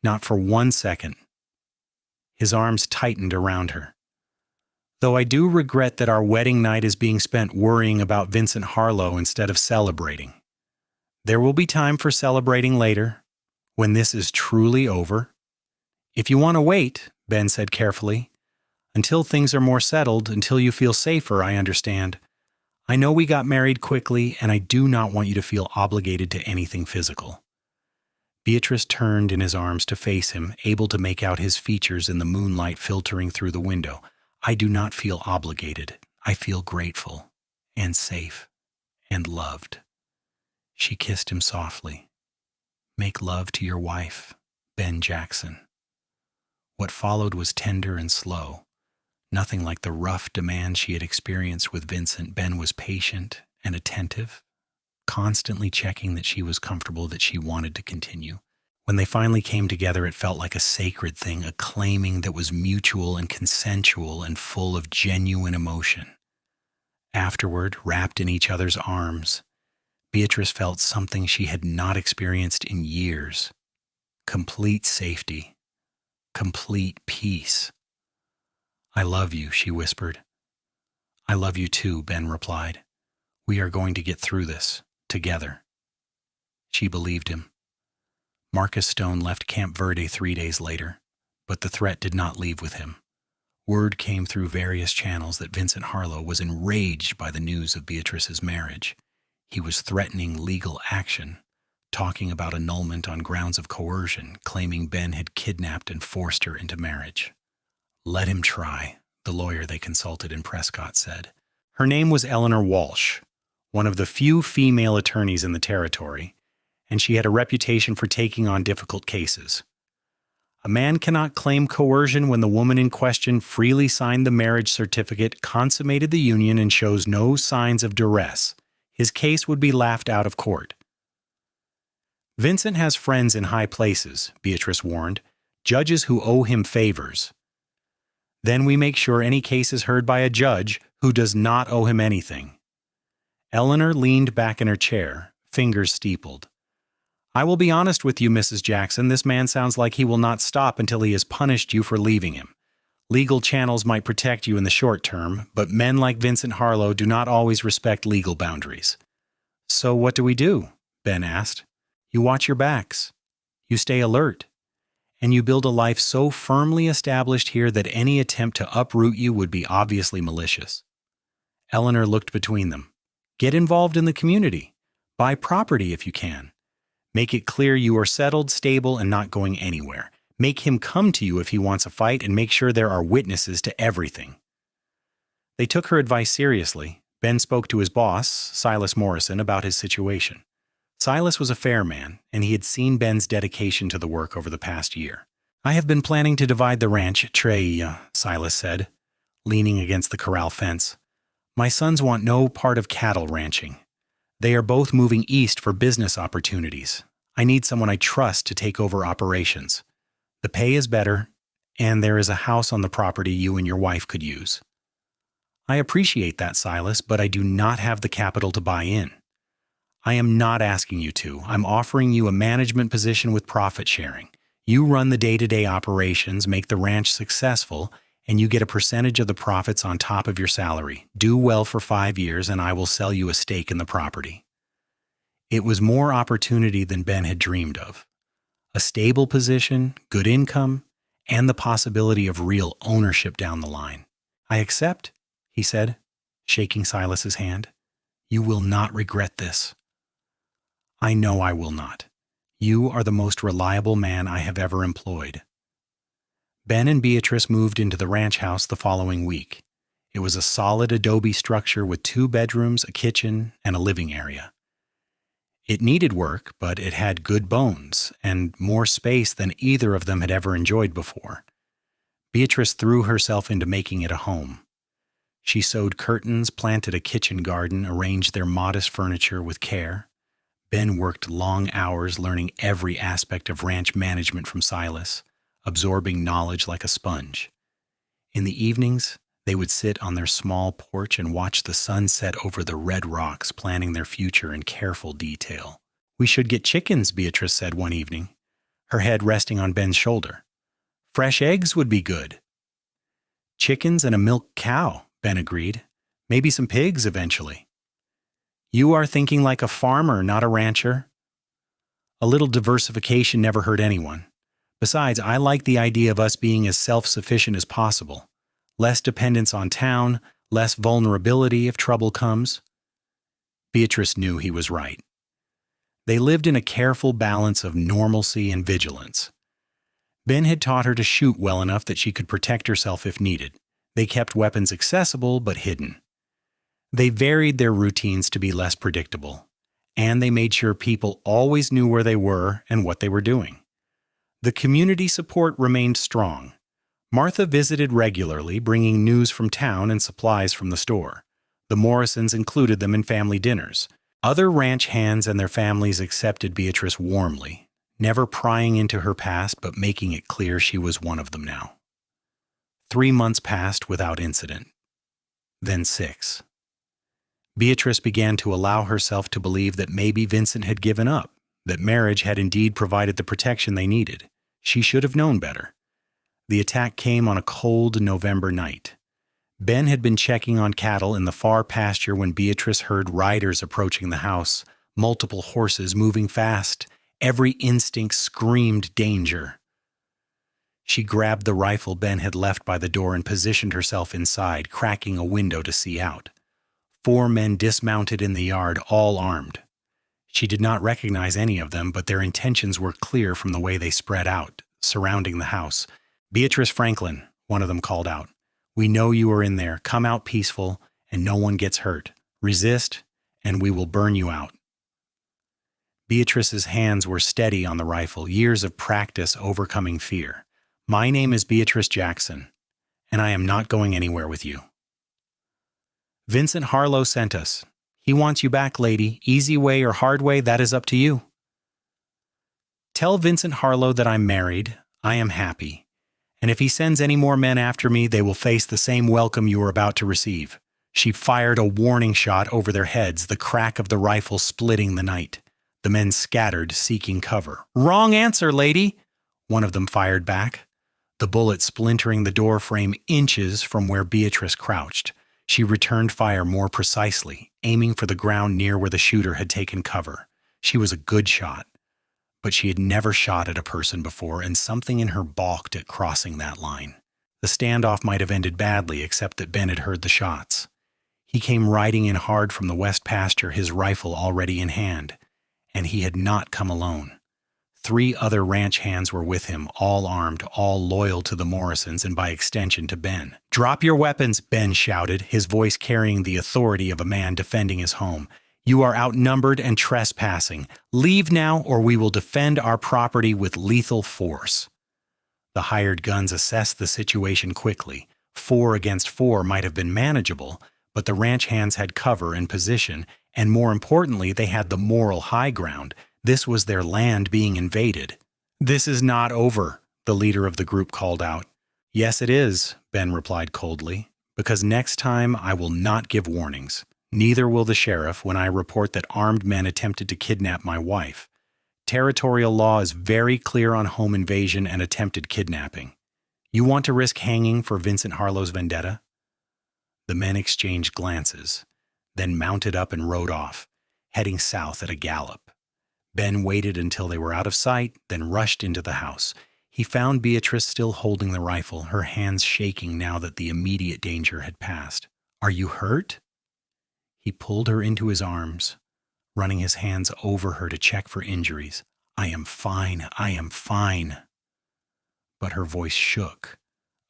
Not for 1 second. His arms tightened around her. Though I do regret that our wedding night is being spent worrying about Vincent Harlow instead of celebrating. There will be time for celebrating later, when this is truly over. If you want to wait, Ben said carefully. "Until things are more settled, until you feel safer, I understand. I know we got married quickly, and I do not want you to feel obligated to anything physical." Beatrice turned in his arms to face him, able to make out his features in the moonlight filtering through the window. "I do not feel obligated. I feel grateful and safe and loved." She kissed him softly. "Make love to your wife, Ben Jackson." What followed was tender and slow. Nothing like the rough demand she had experienced with Vincent. Ben was patient and attentive, constantly checking that she was comfortable, that she wanted to continue. When they finally came together, it felt like a sacred thing, a claiming that was mutual and consensual and full of genuine emotion. Afterward, wrapped in each other's arms, Beatrice felt something she had not experienced in years: complete safety, complete peace. "I love you," she whispered. "I love you too," Ben replied. "We are going to get through this, together." She believed him. Marcus Stone left Camp Verde 3 days later, but the threat did not leave with him. Word came through various channels that Vincent Harlow was enraged by the news of Beatrice's marriage. He was threatening legal action, talking about annulment on grounds of coercion, claiming Ben had kidnapped and forced her into marriage. "Let him try," the lawyer they consulted in Prescott said. Her name was Eleanor Walsh, one of the few female attorneys in the territory, and she had a reputation for taking on difficult cases. "A man cannot claim coercion when the woman in question freely signed the marriage certificate, consummated the union, and shows no signs of duress. His case would be laughed out of court." "Vincent has friends in high places," Beatrice warned, "judges who owe him favors. Then we make sure any case is heard by a judge who does not owe him anything." Eleanor leaned back in her chair, fingers steepled. "I will be honest with you, Mrs. Jackson. This man sounds like he will not stop until he has punished you for leaving him. Legal channels might protect you in the short term, but men like Vincent Harlow do not always respect legal boundaries." "So what do we do?" Ben asked. "You watch your backs. You stay alert. And you build a life so firmly established here that any attempt to uproot you would be obviously malicious." Eleanor looked between them. "Get involved in the community. Buy property if you can. Make it clear you are settled, stable, and not going anywhere. Make him come to you if he wants a fight, and make sure there are witnesses to everything." They took her advice seriously. Ben spoke to his boss, Silas Morrison, about his situation. Silas was a fair man, and he had seen Ben's dedication to the work over the past year. "I have been planning to divide the ranch, Silas said, leaning against the corral fence. "My sons want no part of cattle ranching. They are both moving east for business opportunities. I need someone I trust to take over operations. The pay is better, and there is a house on the property you and your wife could use." "I appreciate that, Silas, but I do not have the capital to buy in." "I am not asking you to. I'm offering you a management position with profit sharing. You run the day-to-day operations, make the ranch successful, and you get a percentage of the profits on top of your salary. Do well for 5 years, and I will sell you a stake in the property." It was more opportunity than Ben had dreamed of. A stable position, good income, and the possibility of real ownership down the line. "I accept," he said, shaking Silas's hand. "You will not regret this." "I know I will not. You are the most reliable man I have ever employed." Ben and Beatrice moved into the ranch house the following week. It was a solid adobe structure with 2 bedrooms, a kitchen, and a living area. It needed work, but it had good bones and more space than either of them had ever enjoyed before. Beatrice threw herself into making it a home. She sewed curtains, planted a kitchen garden, arranged their modest furniture with care. Ben worked long hours learning every aspect of ranch management from Silas, absorbing knowledge like a sponge. In the evenings, they would sit on their small porch and watch the sun set over the red rocks, planning their future in careful detail. "We should get chickens," Beatrice said one evening, her head resting on Ben's shoulder. "Fresh eggs would be good." "Chickens and a milk cow," Ben agreed. "Maybe some pigs eventually." "You are thinking like a farmer, not a rancher." "A little diversification never hurt anyone. Besides, I like the idea of us being as self-sufficient as possible. Less dependence on town, less vulnerability if trouble comes. Beatrice knew he was right. They lived in a careful balance of normalcy and vigilance. Ben had taught her to shoot well enough that she could protect herself if needed. They kept weapons accessible but hidden. They varied their routines to be less predictable, and they made sure people always knew where they were and what they were doing. The community support remained strong. Martha visited regularly, bringing news from town and supplies from the store. The Morrisons included them in family dinners. Other ranch hands and their families accepted Beatrice warmly, never prying into her past but making it clear she was one of them now. 3 months passed without incident. Then 6. Beatrice began to allow herself to believe that maybe Vincent had given up, that marriage had indeed provided the protection they needed. She should have known better. The attack came on a cold November night. Ben had been checking on cattle in the far pasture when Beatrice heard riders approaching the house, multiple horses moving fast. Every instinct screamed danger. She grabbed the rifle Ben had left by the door and positioned herself inside, cracking a window to see out. 4 men dismounted in the yard, all armed. She did not recognize any of them, but their intentions were clear from the way they spread out, surrounding the house. "Beatrice Franklin," one of them called out. "We know you are in there. Come out peaceful, and no one gets hurt. Resist, and we will burn you out." Beatrice's hands were steady on the rifle, years of practice overcoming fear. "My name is Beatrice Jackson, and I am not going anywhere with you. Vincent Harlow sent us. He wants you back, lady. Easy way or hard way, that is up to you. Tell Vincent Harlow that I'm married, I am happy, and if he sends any more men after me, they will face the same welcome you are about to receive." She fired a warning shot over their heads, the crack of the rifle splitting the night. The men scattered, seeking cover. "Wrong answer, lady," one of them fired back, the bullet splintering the door frame inches from where Beatrice crouched. She returned fire more precisely, aiming for the ground near where the shooter had taken cover. She was a good shot, but she had never shot at a person before, and something in her balked at crossing that line. The standoff might have ended badly, except that Ben had heard the shots. He came riding in hard from the west pasture, his rifle already in hand, and he had not come alone. 3 other ranch hands were with him, all armed, all loyal to the Morrisons and by extension to Ben. "Drop your weapons," Ben shouted, his voice carrying the authority of a man defending his home. "You are outnumbered and trespassing. Leave now, or we will defend our property with lethal force." The hired guns assessed the situation quickly. 4 against 4 might have been manageable, but the ranch hands had cover and position, and more importantly, they had the moral high ground. This was their land being invaded. "This is not over," the leader of the group called out. "Yes, it is," Ben replied coldly, "because next time I will not give warnings. Neither will the sheriff when I report that armed men attempted to kidnap my wife. Territorial law is very clear on home invasion and attempted kidnapping. You want to risk hanging for Vincent Harlow's vendetta?" The men exchanged glances, then mounted up and rode off, heading south at a gallop. Ben waited until they were out of sight, then rushed into the house. He found Beatrice still holding the rifle, her hands shaking now that the immediate danger had passed. "Are you hurt?" He pulled her into his arms, running his hands over her to check for injuries. "I am fine, I am fine." But her voice shook,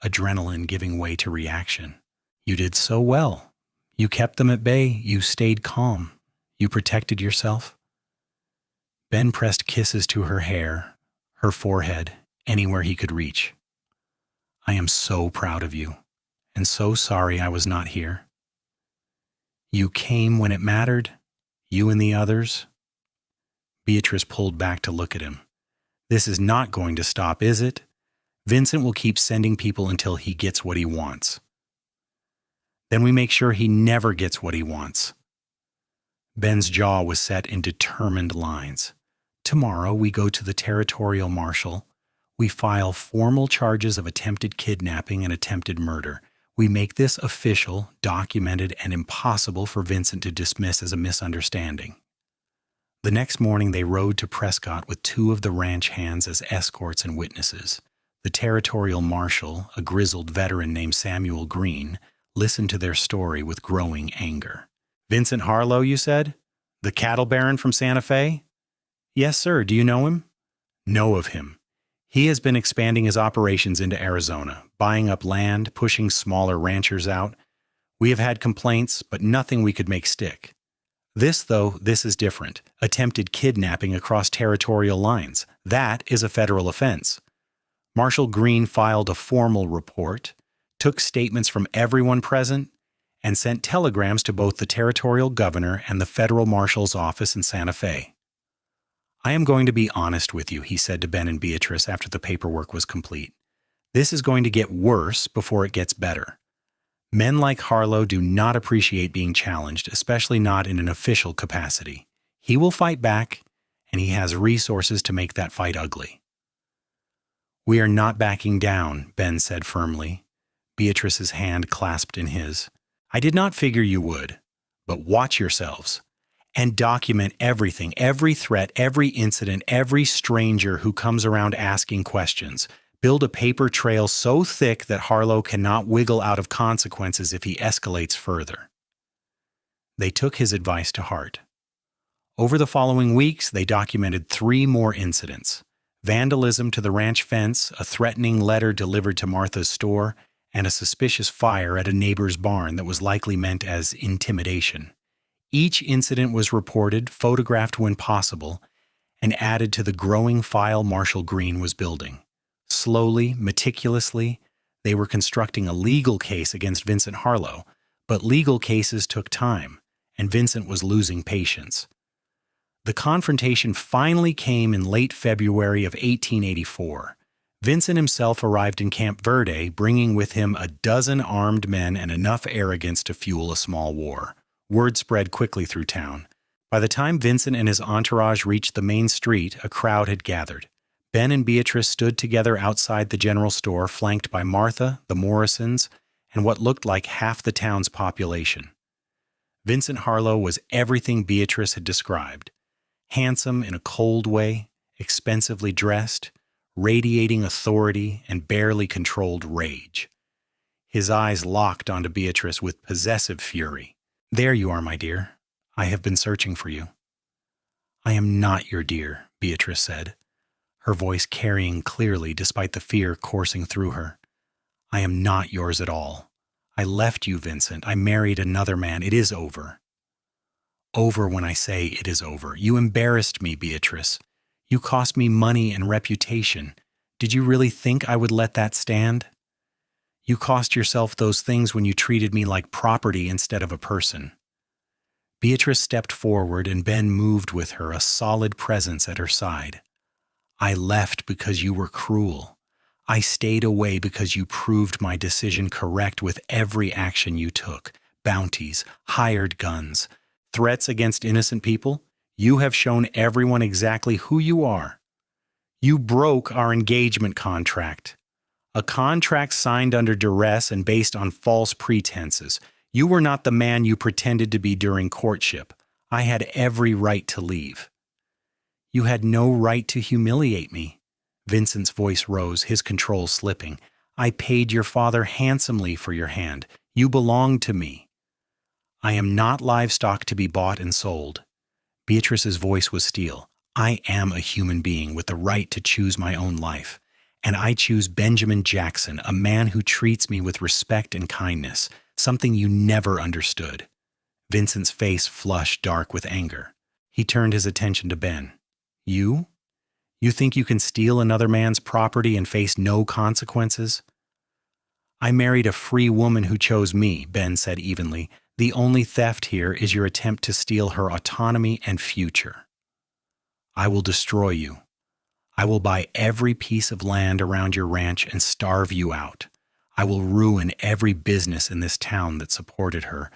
adrenaline giving way to reaction. "You did so well. You kept them at bay. You stayed calm. You protected yourself." Ben pressed kisses to her hair, her forehead, anywhere he could reach. "I am so proud of you, and so sorry I was not here. You came when it mattered, you and the others." Beatrice pulled back to look at him. "This is not going to stop, is it? Vincent will keep sending people until he gets what he wants. Then we make sure he never gets what he wants." Ben's jaw was set in determined lines. "Tomorrow we go to the territorial marshal. We file formal charges of attempted kidnapping and attempted murder. We make this official, documented, and impossible for Vincent to dismiss as a misunderstanding." The next morning they rode to Prescott with two of the ranch hands as escorts and witnesses. The territorial marshal, a grizzled veteran named Samuel Green, listened to their story with growing anger. "Vincent Harlow, you said? The cattle baron from Santa Fe?" "Yes, sir. Do you know him?" "Know of him. He has been expanding his operations into Arizona, buying up land, pushing smaller ranchers out. We have had complaints, but nothing we could make stick. This is different. Attempted kidnapping across territorial lines. That is a federal offense." Marshal Green filed a formal report, took statements from everyone present, and sent telegrams to both the territorial governor and the federal marshal's office in Santa Fe. "I am going to be honest with you," he said to Ben and Beatrice after the paperwork was complete. "This is going to get worse before it gets better. Men like Harlow do not appreciate being challenged, especially not in an official capacity. He will fight back, and he has resources to make that fight ugly." "We are not backing down," Ben said firmly. Beatrice's hand clasped in his. "I did not figure you would, but watch yourselves. And document everything, every threat, every incident, every stranger who comes around asking questions. Build a paper trail so thick that Harlow cannot wiggle out of consequences if he escalates further." They took his advice to heart. Over the following weeks, they documented 3 more incidents: vandalism to the ranch fence, a threatening letter delivered to Martha's store, and a suspicious fire at a neighbor's barn that was likely meant as intimidation. Each incident was reported, photographed when possible, and added to the growing file Marshal Green was building. Slowly, meticulously, they were constructing a legal case against Vincent Harlow, but legal cases took time, and Vincent was losing patience. The confrontation finally came in late February of 1884. Vincent himself arrived in Camp Verde, bringing with him a dozen armed men and enough arrogance to fuel a small war. Word spread quickly through town. By the time Vincent and his entourage reached the main street, a crowd had gathered. Ben and Beatrice stood together outside the general store, flanked by Martha, the Morrisons, and what looked like half the town's population. Vincent Harlow was everything Beatrice had described. Handsome in a cold way, expensively dressed, radiating authority and barely controlled rage. His eyes locked onto Beatrice with possessive fury. "There you are, my dear. I have been searching for you." "I am not your dear," Beatrice said, her voice carrying clearly despite the fear coursing through her. "I am not yours at all. I left you, Vincent. I married another man. It is over." "Over when I say it is over. You embarrassed me, Beatrice. You cost me money and reputation. Did you really think I would let that stand? You cost yourself those things when you treated me like property instead of a person." Beatrice stepped forward and Ben moved with her, a solid presence at her side. "I left because you were cruel. I stayed away because you proved my decision correct with every action you took. Bounties, hired guns, threats against innocent people. You have shown everyone exactly who you are. You broke our engagement contract. A contract signed under duress and based on false pretenses. You were not the man you pretended to be during courtship. I had every right to leave." "You had no right to humiliate me." Vincent's voice rose, his control slipping. "I paid your father handsomely for your hand. You belonged to me. I am not livestock to be bought and sold." Beatrice's voice was steel. "I am a human being with the right to choose my own life. And I choose Benjamin Jackson, a man who treats me with respect and kindness, something you never understood." Vincent's face flushed dark with anger. He turned his attention to Ben. "You? You think you can steal another man's property and face no consequences?" "I married a free woman who chose me," Ben said evenly. "The only theft here is your attempt to steal her autonomy and future." "I will destroy you. I will buy every piece of land around your ranch and starve you out. I will ruin every business in this town that supported her.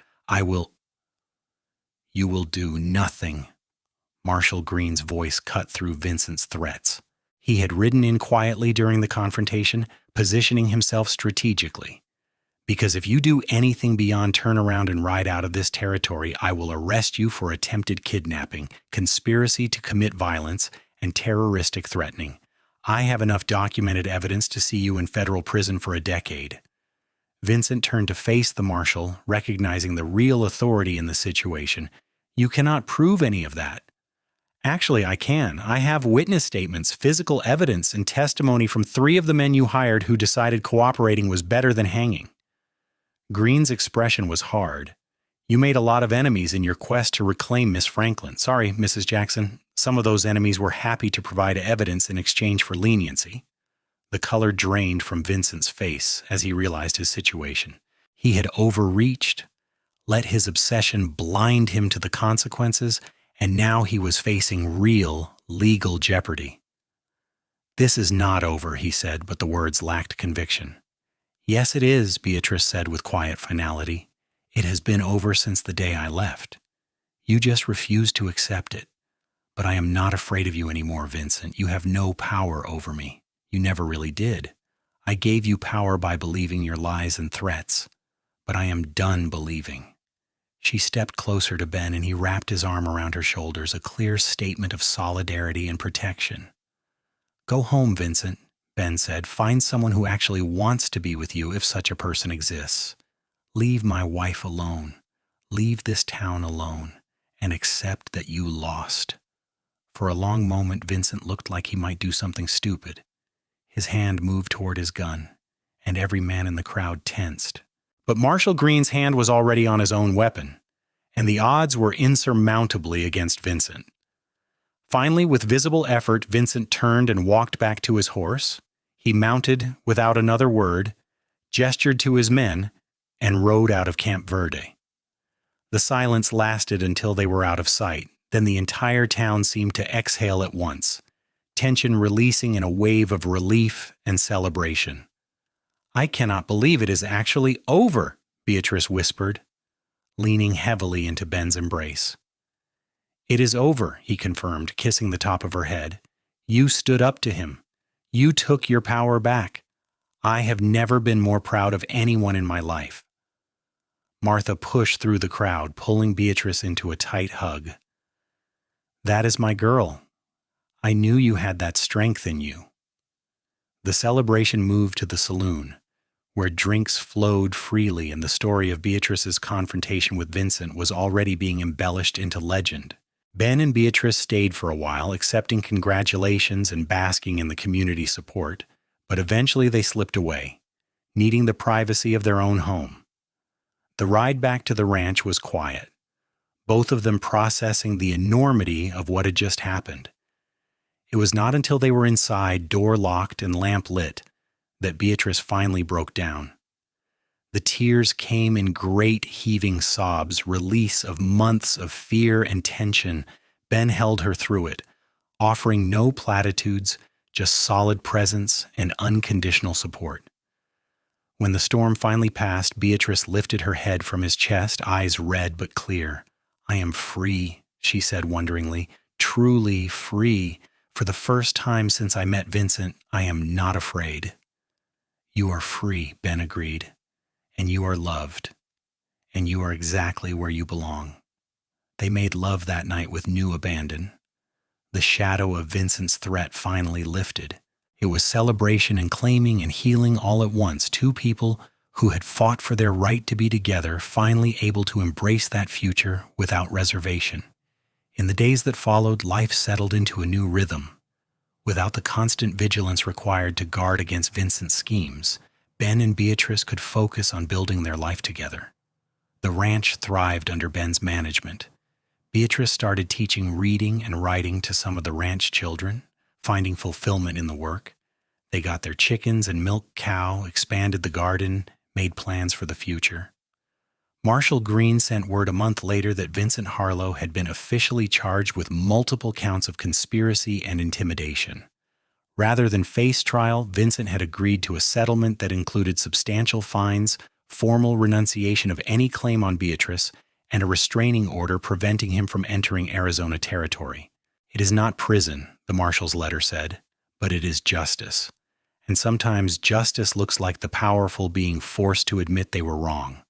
You will do nothing." Marshal Green's voice cut through Vincent's threats. He had ridden in quietly during the confrontation, positioning himself strategically. Because if you do anything beyond turn around and ride out of this territory, I will arrest you for attempted kidnapping, conspiracy to commit violence, and terroristic threatening. I have enough documented evidence to see you in federal prison for a decade." Vincent turned to face the marshal, recognizing the real authority in the situation. "You cannot prove any of that." "Actually, I can. I have witness statements, physical evidence, and testimony from 3 of the men you hired who decided cooperating was better than hanging." Green's expression was hard. "You made a lot of enemies in your quest to reclaim Miss Franklin. Sorry, Mrs. Jackson. Some of those enemies were happy to provide evidence in exchange for leniency." The color drained from Vincent's face as he realized his situation. He had overreached, let his obsession blind him to the consequences, and now he was facing real, legal jeopardy. "This is not over," he said, but the words lacked conviction. "Yes, it is," Beatrice said with quiet finality. "It has been over since the day I left. You just refused to accept it. But I am not afraid of you anymore, Vincent. You have no power over me. You never really did. I gave you power by believing your lies and threats. But I am done believing." She stepped closer to Ben and he wrapped his arm around her shoulders, a clear statement of solidarity and protection. "Go home, Vincent," Ben said. "Find someone who actually wants to be with you if such a person exists. Leave my wife alone. Leave this town alone. And accept that you lost." For a long moment, Vincent looked like he might do something stupid. His hand moved toward his gun, and every man in the crowd tensed. But Marshal Green's hand was already on his own weapon, and the odds were insurmountably against Vincent. Finally, with visible effort, Vincent turned and walked back to his horse. He mounted without another word, gestured to his men, and rode out of Camp Verde. The silence lasted until they were out of sight. Then the entire town seemed to exhale at once, tension releasing in a wave of relief and celebration. "I cannot believe it is actually over," Beatrice whispered, leaning heavily into Ben's embrace. "It is over," he confirmed, kissing the top of her head. "You stood up to him. You took your power back. I have never been more proud of anyone in my life." Martha pushed through the crowd, pulling Beatrice into a tight hug. "That is my girl. I knew you had that strength in you." The celebration moved to the saloon, where drinks flowed freely and the story of Beatrice's confrontation with Vincent was already being embellished into legend. Ben and Beatrice stayed for a while, accepting congratulations and basking in the community support, but eventually they slipped away, needing the privacy of their own home. The ride back to the ranch was quiet, both of them processing the enormity of what had just happened. It was not until they were inside, door locked and lamp lit, that Beatrice finally broke down. The tears came in great heaving sobs, release of months of fear and tension. Ben held her through it, offering no platitudes, just solid presence and unconditional support. When the storm finally passed, Beatrice lifted her head from his chest, eyes red but clear. "I am free," she said wonderingly, "truly free. For the first time since I met Vincent, I am not afraid." "You are free," Ben agreed, "and you are loved, and you are exactly where you belong." They made love that night with new abandon. The shadow of Vincent's threat finally lifted. It was celebration and claiming and healing all at once, 2 people who had fought for their right to be together, finally able to embrace that future without reservation. In the days that followed, life settled into a new rhythm. Without the constant vigilance required to guard against Vincent's schemes, Ben and Beatrice could focus on building their life together. The ranch thrived under Ben's management. Beatrice started teaching reading and writing to some of the ranch children, finding fulfillment in the work. They got their chickens and milked cow, expanded the garden, made plans for the future. Marshal Green sent word a month later that Vincent Harlow had been officially charged with multiple counts of conspiracy and intimidation. Rather than face trial, Vincent had agreed to a settlement that included substantial fines, formal renunciation of any claim on Beatrice, and a restraining order preventing him from entering Arizona territory. "It is not prison," the marshal's letter said, "but it is justice. And sometimes justice looks like the powerful being forced to admit they were wrong.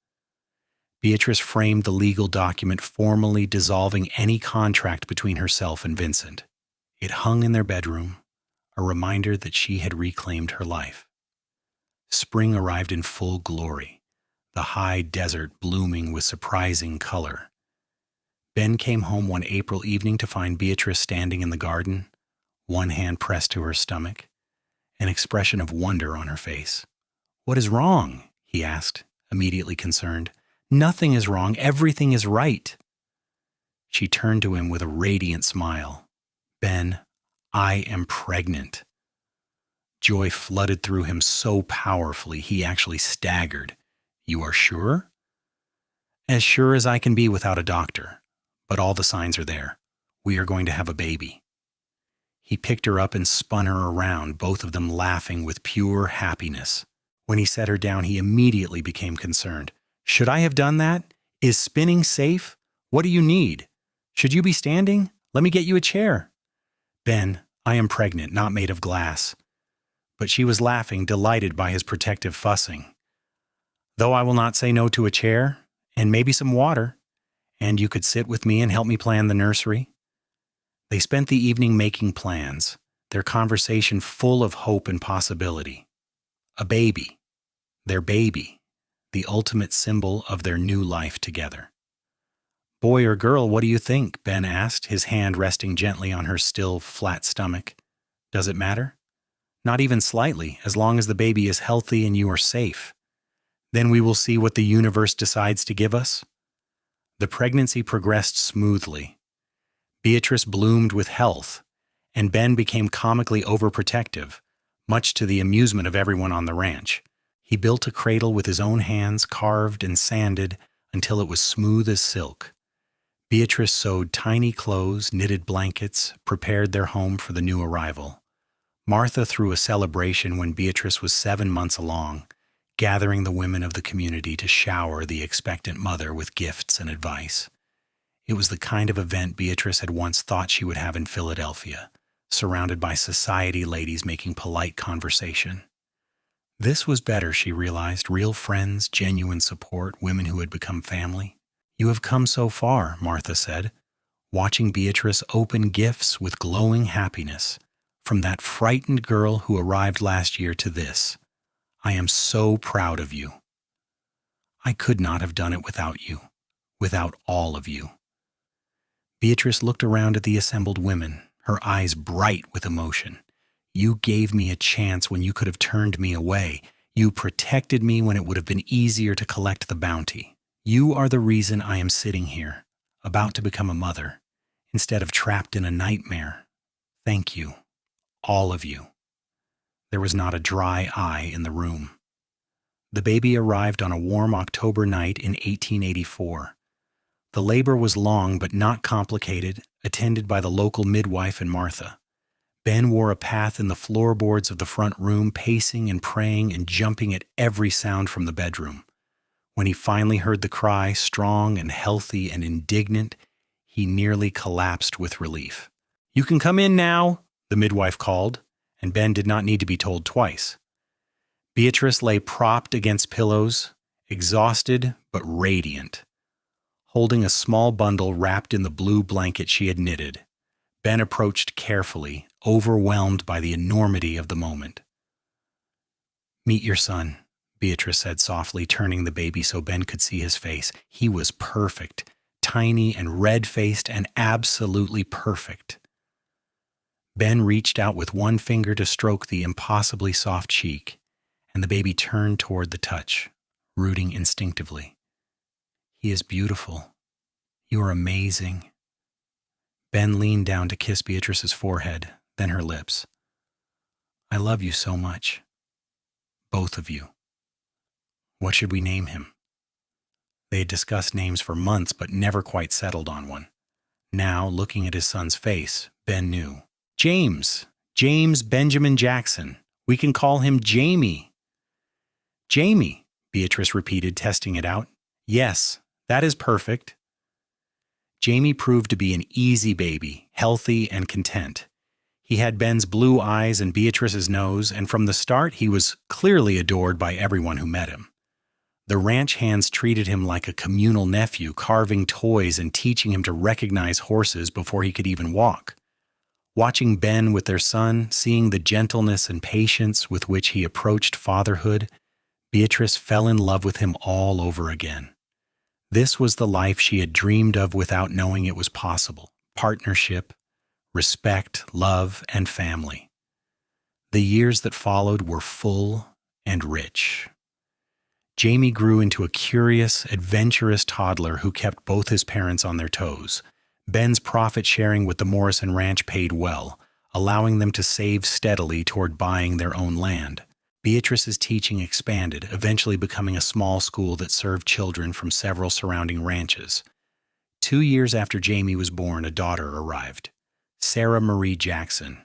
Beatrice framed the legal document formally dissolving any contract between herself and Vincent. It hung in their bedroom, a reminder that she had reclaimed her life. Spring arrived in full glory, the high desert blooming with surprising color. Ben came home one April evening to find Beatrice standing in the garden, one hand pressed to her stomach, an expression of wonder on her face. "What is wrong?" he asked, immediately concerned. "Nothing is wrong. Everything is right." She turned to him with a radiant smile. "Ben, I am pregnant." Joy flooded through him so powerfully he actually staggered. "You are sure?" "As sure as I can be without a doctor. But all the signs are there. We are going to have a baby." He picked her up and spun her around, both of them laughing with pure happiness. When he set her down, he immediately became concerned. "Should I have done that? Is spinning safe? What do you need? Should you be standing? Let me get you a chair." "Ben, I am pregnant, not made of glass." But she was laughing, delighted by his protective fussing. "Though I will not say no to a chair, and maybe some water, and you could sit with me and help me plan the nursery." They spent the evening making plans, their conversation full of hope and possibility. A baby, their baby, the ultimate symbol of their new life together. "Boy or girl, what do you think?" Ben asked, his hand resting gently on her still, flat stomach. "Does it matter?" "Not even slightly, as long as the baby is healthy and you are safe. Then we will see what the universe decides to give us." The pregnancy progressed smoothly. Beatrice bloomed with health, and Ben became comically overprotective, much to the amusement of everyone on the ranch. He built a cradle with his own hands, carved and sanded until it was smooth as silk. Beatrice sewed tiny clothes, knitted blankets, prepared their home for the new arrival. Martha threw a celebration when Beatrice was 7 months along, gathering the women of the community to shower the expectant mother with gifts and advice. It was the kind of event Beatrice had once thought she would have in Philadelphia, surrounded by society ladies making polite conversation. This was better, she realized. Real friends, genuine support, women who had become family. "You have come so far," Martha said, watching Beatrice open gifts with glowing happiness. "From that frightened girl who arrived last year to this. I am so proud of you." "I could not have done it without you, without all of you." Beatrice looked around at the assembled women, her eyes bright with emotion. "You gave me a chance when you could have turned me away. You protected me when it would have been easier to collect the bounty. You are the reason I am sitting here, about to become a mother, instead of trapped in a nightmare. Thank you, all of you." There was not a dry eye in the room. The baby arrived on a warm October night in 1884. The labor was long but not complicated, attended by the local midwife and Martha. Ben wore a path in the floorboards of the front room, pacing and praying and jumping at every sound from the bedroom. When he finally heard the cry, strong and healthy and indignant, he nearly collapsed with relief. "You can come in now," the midwife called, and Ben did not need to be told twice. Beatrice lay propped against pillows, exhausted but radiant, holding a small bundle wrapped in the blue blanket she had knitted. Ben approached carefully, overwhelmed by the enormity of the moment. "Meet your son," Beatrice said softly, turning the baby so Ben could see his face. He was perfect, tiny and red-faced and absolutely perfect. Ben reached out with one finger to stroke the impossibly soft cheek, and the baby turned toward the touch, rooting instinctively. "He is beautiful. You are amazing." Ben leaned down to kiss Beatrice's forehead, then her lips. "I love you so much. Both of you. What should we name him?" They had discussed names for months but never quite settled on one. Now, looking at his son's face, Ben knew. "James. James Benjamin Jackson. We can call him Jamie." "Jamie," Beatrice repeated, testing it out. "Yes, that is perfect." Jamie proved to be an easy baby, healthy and content. He had Ben's blue eyes and Beatrice's nose, and from the start he was clearly adored by everyone who met him. The ranch hands treated him like a communal nephew, carving toys and teaching him to recognize horses before he could even walk. Watching Ben with their son, seeing the gentleness and patience with which he approached fatherhood, Beatrice fell in love with him all over again. This was the life she had dreamed of without knowing it was possible: partnership, respect, love, and family. The years that followed were full and rich. Jamie grew into a curious, adventurous toddler who kept both his parents on their toes. Ben's profit sharing with the Morrison Ranch paid well, allowing them to save steadily toward buying their own land. Beatrice's teaching expanded, eventually becoming a small school that served children from several surrounding ranches. 2 years after Jamie was born, a daughter arrived, Sarah Marie Jackson,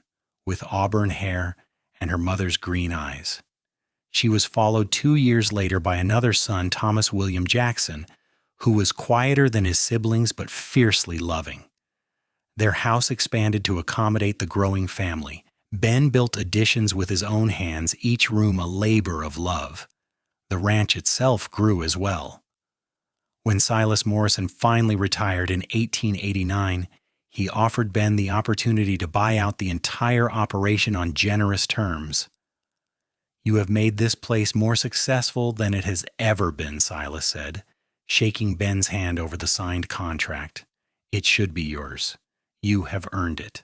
with auburn hair and her mother's green eyes. She was followed 2 years later by another son, Thomas William Jackson, who was quieter than his siblings but fiercely loving. Their house expanded to accommodate the growing family. Ben built additions with his own hands, each room a labor of love. The ranch itself grew as well. When Silas Morrison finally retired in 1889, he offered Ben the opportunity to buy out the entire operation on generous terms. "You have made this place more successful than it has ever been," Silas said, shaking Ben's hand over the signed contract. "It should be yours. You have earned it."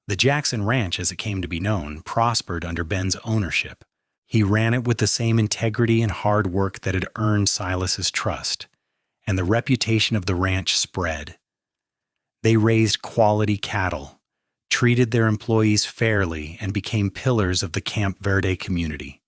The Jackson Ranch, as it came to be known, prospered under Ben's ownership. He ran it with the same integrity and hard work that had earned Silas's trust, and the reputation of the ranch spread. They raised quality cattle, treated their employees fairly, and became pillars of the Camp Verde community.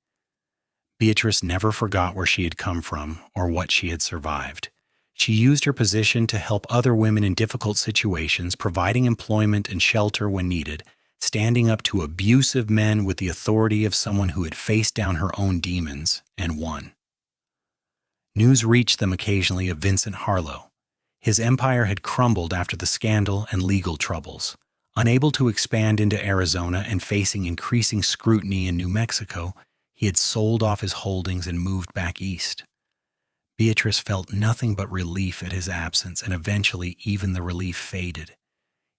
Beatrice never forgot where she had come from or what she had survived. She used her position to help other women in difficult situations, providing employment and shelter when needed, standing up to abusive men with the authority of someone who had faced down her own demons and won. News reached them occasionally of Vincent Harlow. His empire had crumbled after the scandal and legal troubles. Unable to expand into Arizona and facing increasing scrutiny in New Mexico, he had sold off his holdings and moved back east. Beatrice felt nothing but relief at his absence, and eventually even the relief faded.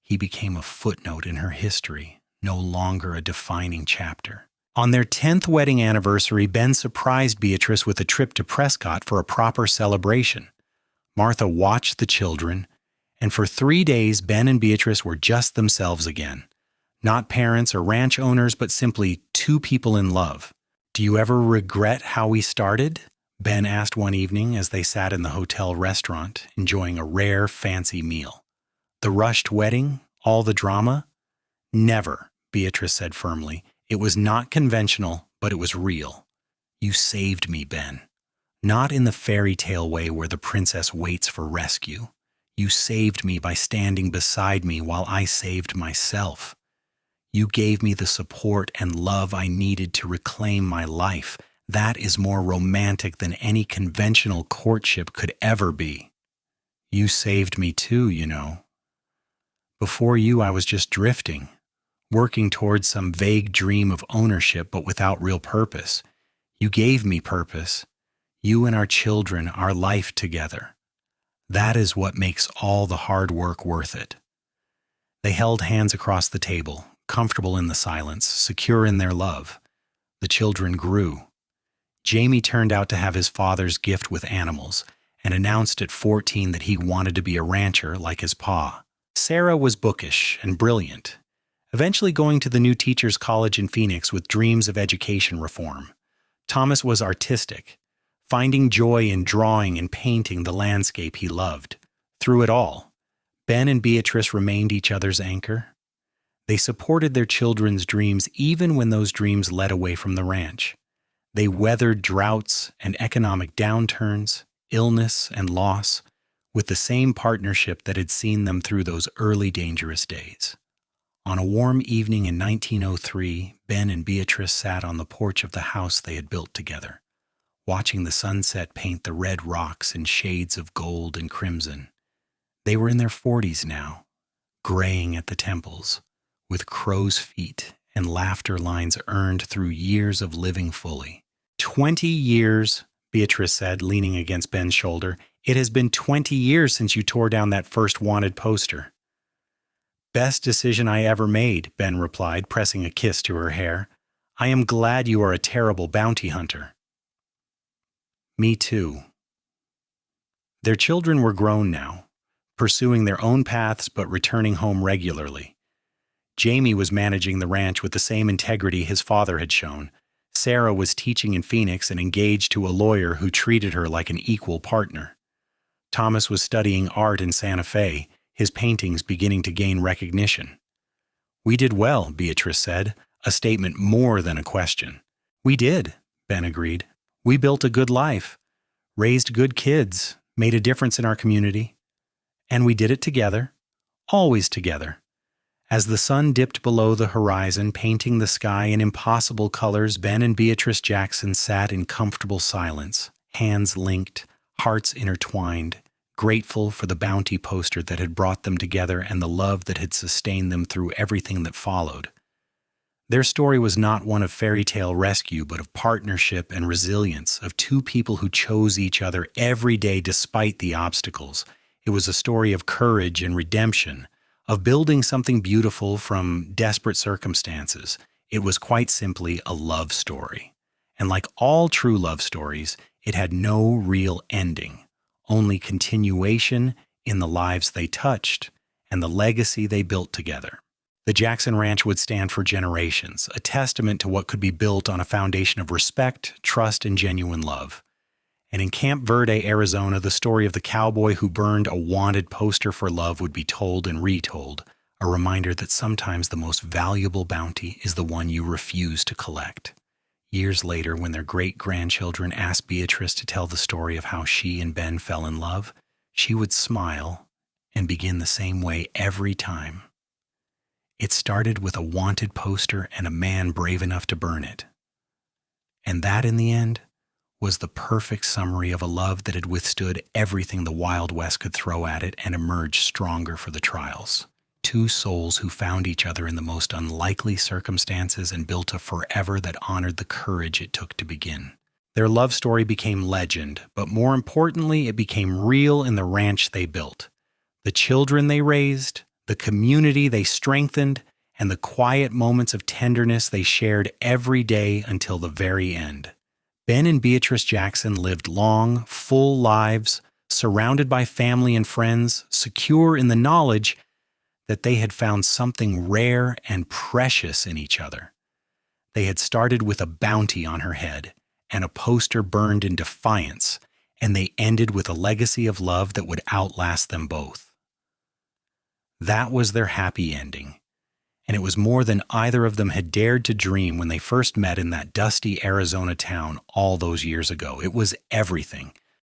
He became a footnote in her history, no longer a defining chapter. On their 10th wedding anniversary, Ben surprised Beatrice with a trip to Prescott for a proper celebration. Martha watched the children, and for 3 days Ben and Beatrice were just themselves again. Not parents or ranch owners, but simply two people in love. "Do you ever regret how we started?" Ben asked one evening as they sat in the hotel restaurant, enjoying a rare, fancy meal. "The rushed wedding? All the drama?" "Never," Beatrice said firmly. "It was not conventional, but it was real. You saved me, Ben. Not in the fairy tale way where the princess waits for rescue. You saved me by standing beside me while I saved myself. You gave me the support and love I needed to reclaim my life. That is more romantic than any conventional courtship could ever be. You saved me too, you know. Before you, I was just drifting, working towards some vague dream of ownership but without real purpose. You gave me purpose. You and our children, our life together. That is what makes all the hard work worth it." They held hands across the table, comfortable in the silence, secure in their love. The children grew. Jamie turned out to have his father's gift with animals and announced at 14 that he wanted to be a rancher like his pa. Sarah was bookish and brilliant, eventually going to the new teachers' college in Phoenix with dreams of education reform. Thomas was artistic, finding joy in drawing and painting the landscape he loved. Through it all, Ben and Beatrice remained each other's anchor. They supported their children's dreams even when those dreams led away from the ranch. They weathered droughts and economic downturns, illness and loss, with the same partnership that had seen them through those early dangerous days. On a warm evening in 1903, Ben and Beatrice sat on the porch of the house they had built together, watching the sunset paint the red rocks in shades of gold and crimson. They were in their 40s now, graying at the temples, with crow's feet and laughter lines earned through years of living fully. 20 years, Beatrice said, leaning against Ben's shoulder. It has been 20 years since you tore down that first wanted poster. Best decision I ever made, Ben replied, pressing a kiss to her hair. I am glad you are a terrible bounty hunter. Me too. Their children were grown now, pursuing their own paths but returning home regularly. Jamie was managing the ranch with the same integrity his father had shown. Sarah was teaching in Phoenix and engaged to a lawyer who treated her like an equal partner. Thomas was studying art in Santa Fe, his paintings beginning to gain recognition. We did well, Beatrice said, a statement more than a question. We did, Ben agreed. We built a good life, raised good kids, made a difference in our community. And we did it together, always together. As the sun dipped below the horizon, painting the sky in impossible colors, Ben and Beatrice Jackson sat in comfortable silence, hands linked, hearts intertwined, grateful for the bounty poster that had brought them together and the love that had sustained them through everything that followed. Their story was not one of fairy tale rescue, but of partnership and resilience, of two people who chose each other every day despite the obstacles. It was a story of courage and redemption, of building something beautiful from desperate circumstances. It was quite simply a love story. And like all true love stories, it had no real ending, only continuation in the lives they touched and the legacy they built together. The Jackson Ranch would stand for generations, a testament to what could be built on a foundation of respect, trust, and genuine love. And in Camp Verde, Arizona, the story of the cowboy who burned a wanted poster for love would be told and retold, a reminder that sometimes the most valuable bounty is the one you refuse to collect. Years later, when their great-grandchildren asked Beatrice to tell the story of how she and Ben fell in love, she would smile and begin the same way every time. It started with a wanted poster and a man brave enough to burn it. And that, in the end, was the perfect summary of a love that had withstood everything the Wild West could throw at it and emerged stronger for the trials. Two souls who found each other in the most unlikely circumstances and built a forever that honored the courage it took to begin. Their love story became legend, but more importantly, it became real in the ranch they built. The children they raised, the community they strengthened, and the quiet moments of tenderness they shared every day until the very end. Ben and Beatrice Jackson lived long, full lives, surrounded by family and friends, secure in the knowledge that they had found something rare and precious in each other. They had started with a bounty on her head and a poster burned in defiance, and they ended with a legacy of love that would outlast them both. That was their happy ending, and it was more than either of them had dared to dream when they first met in that dusty Arizona town all those years ago. It was everything.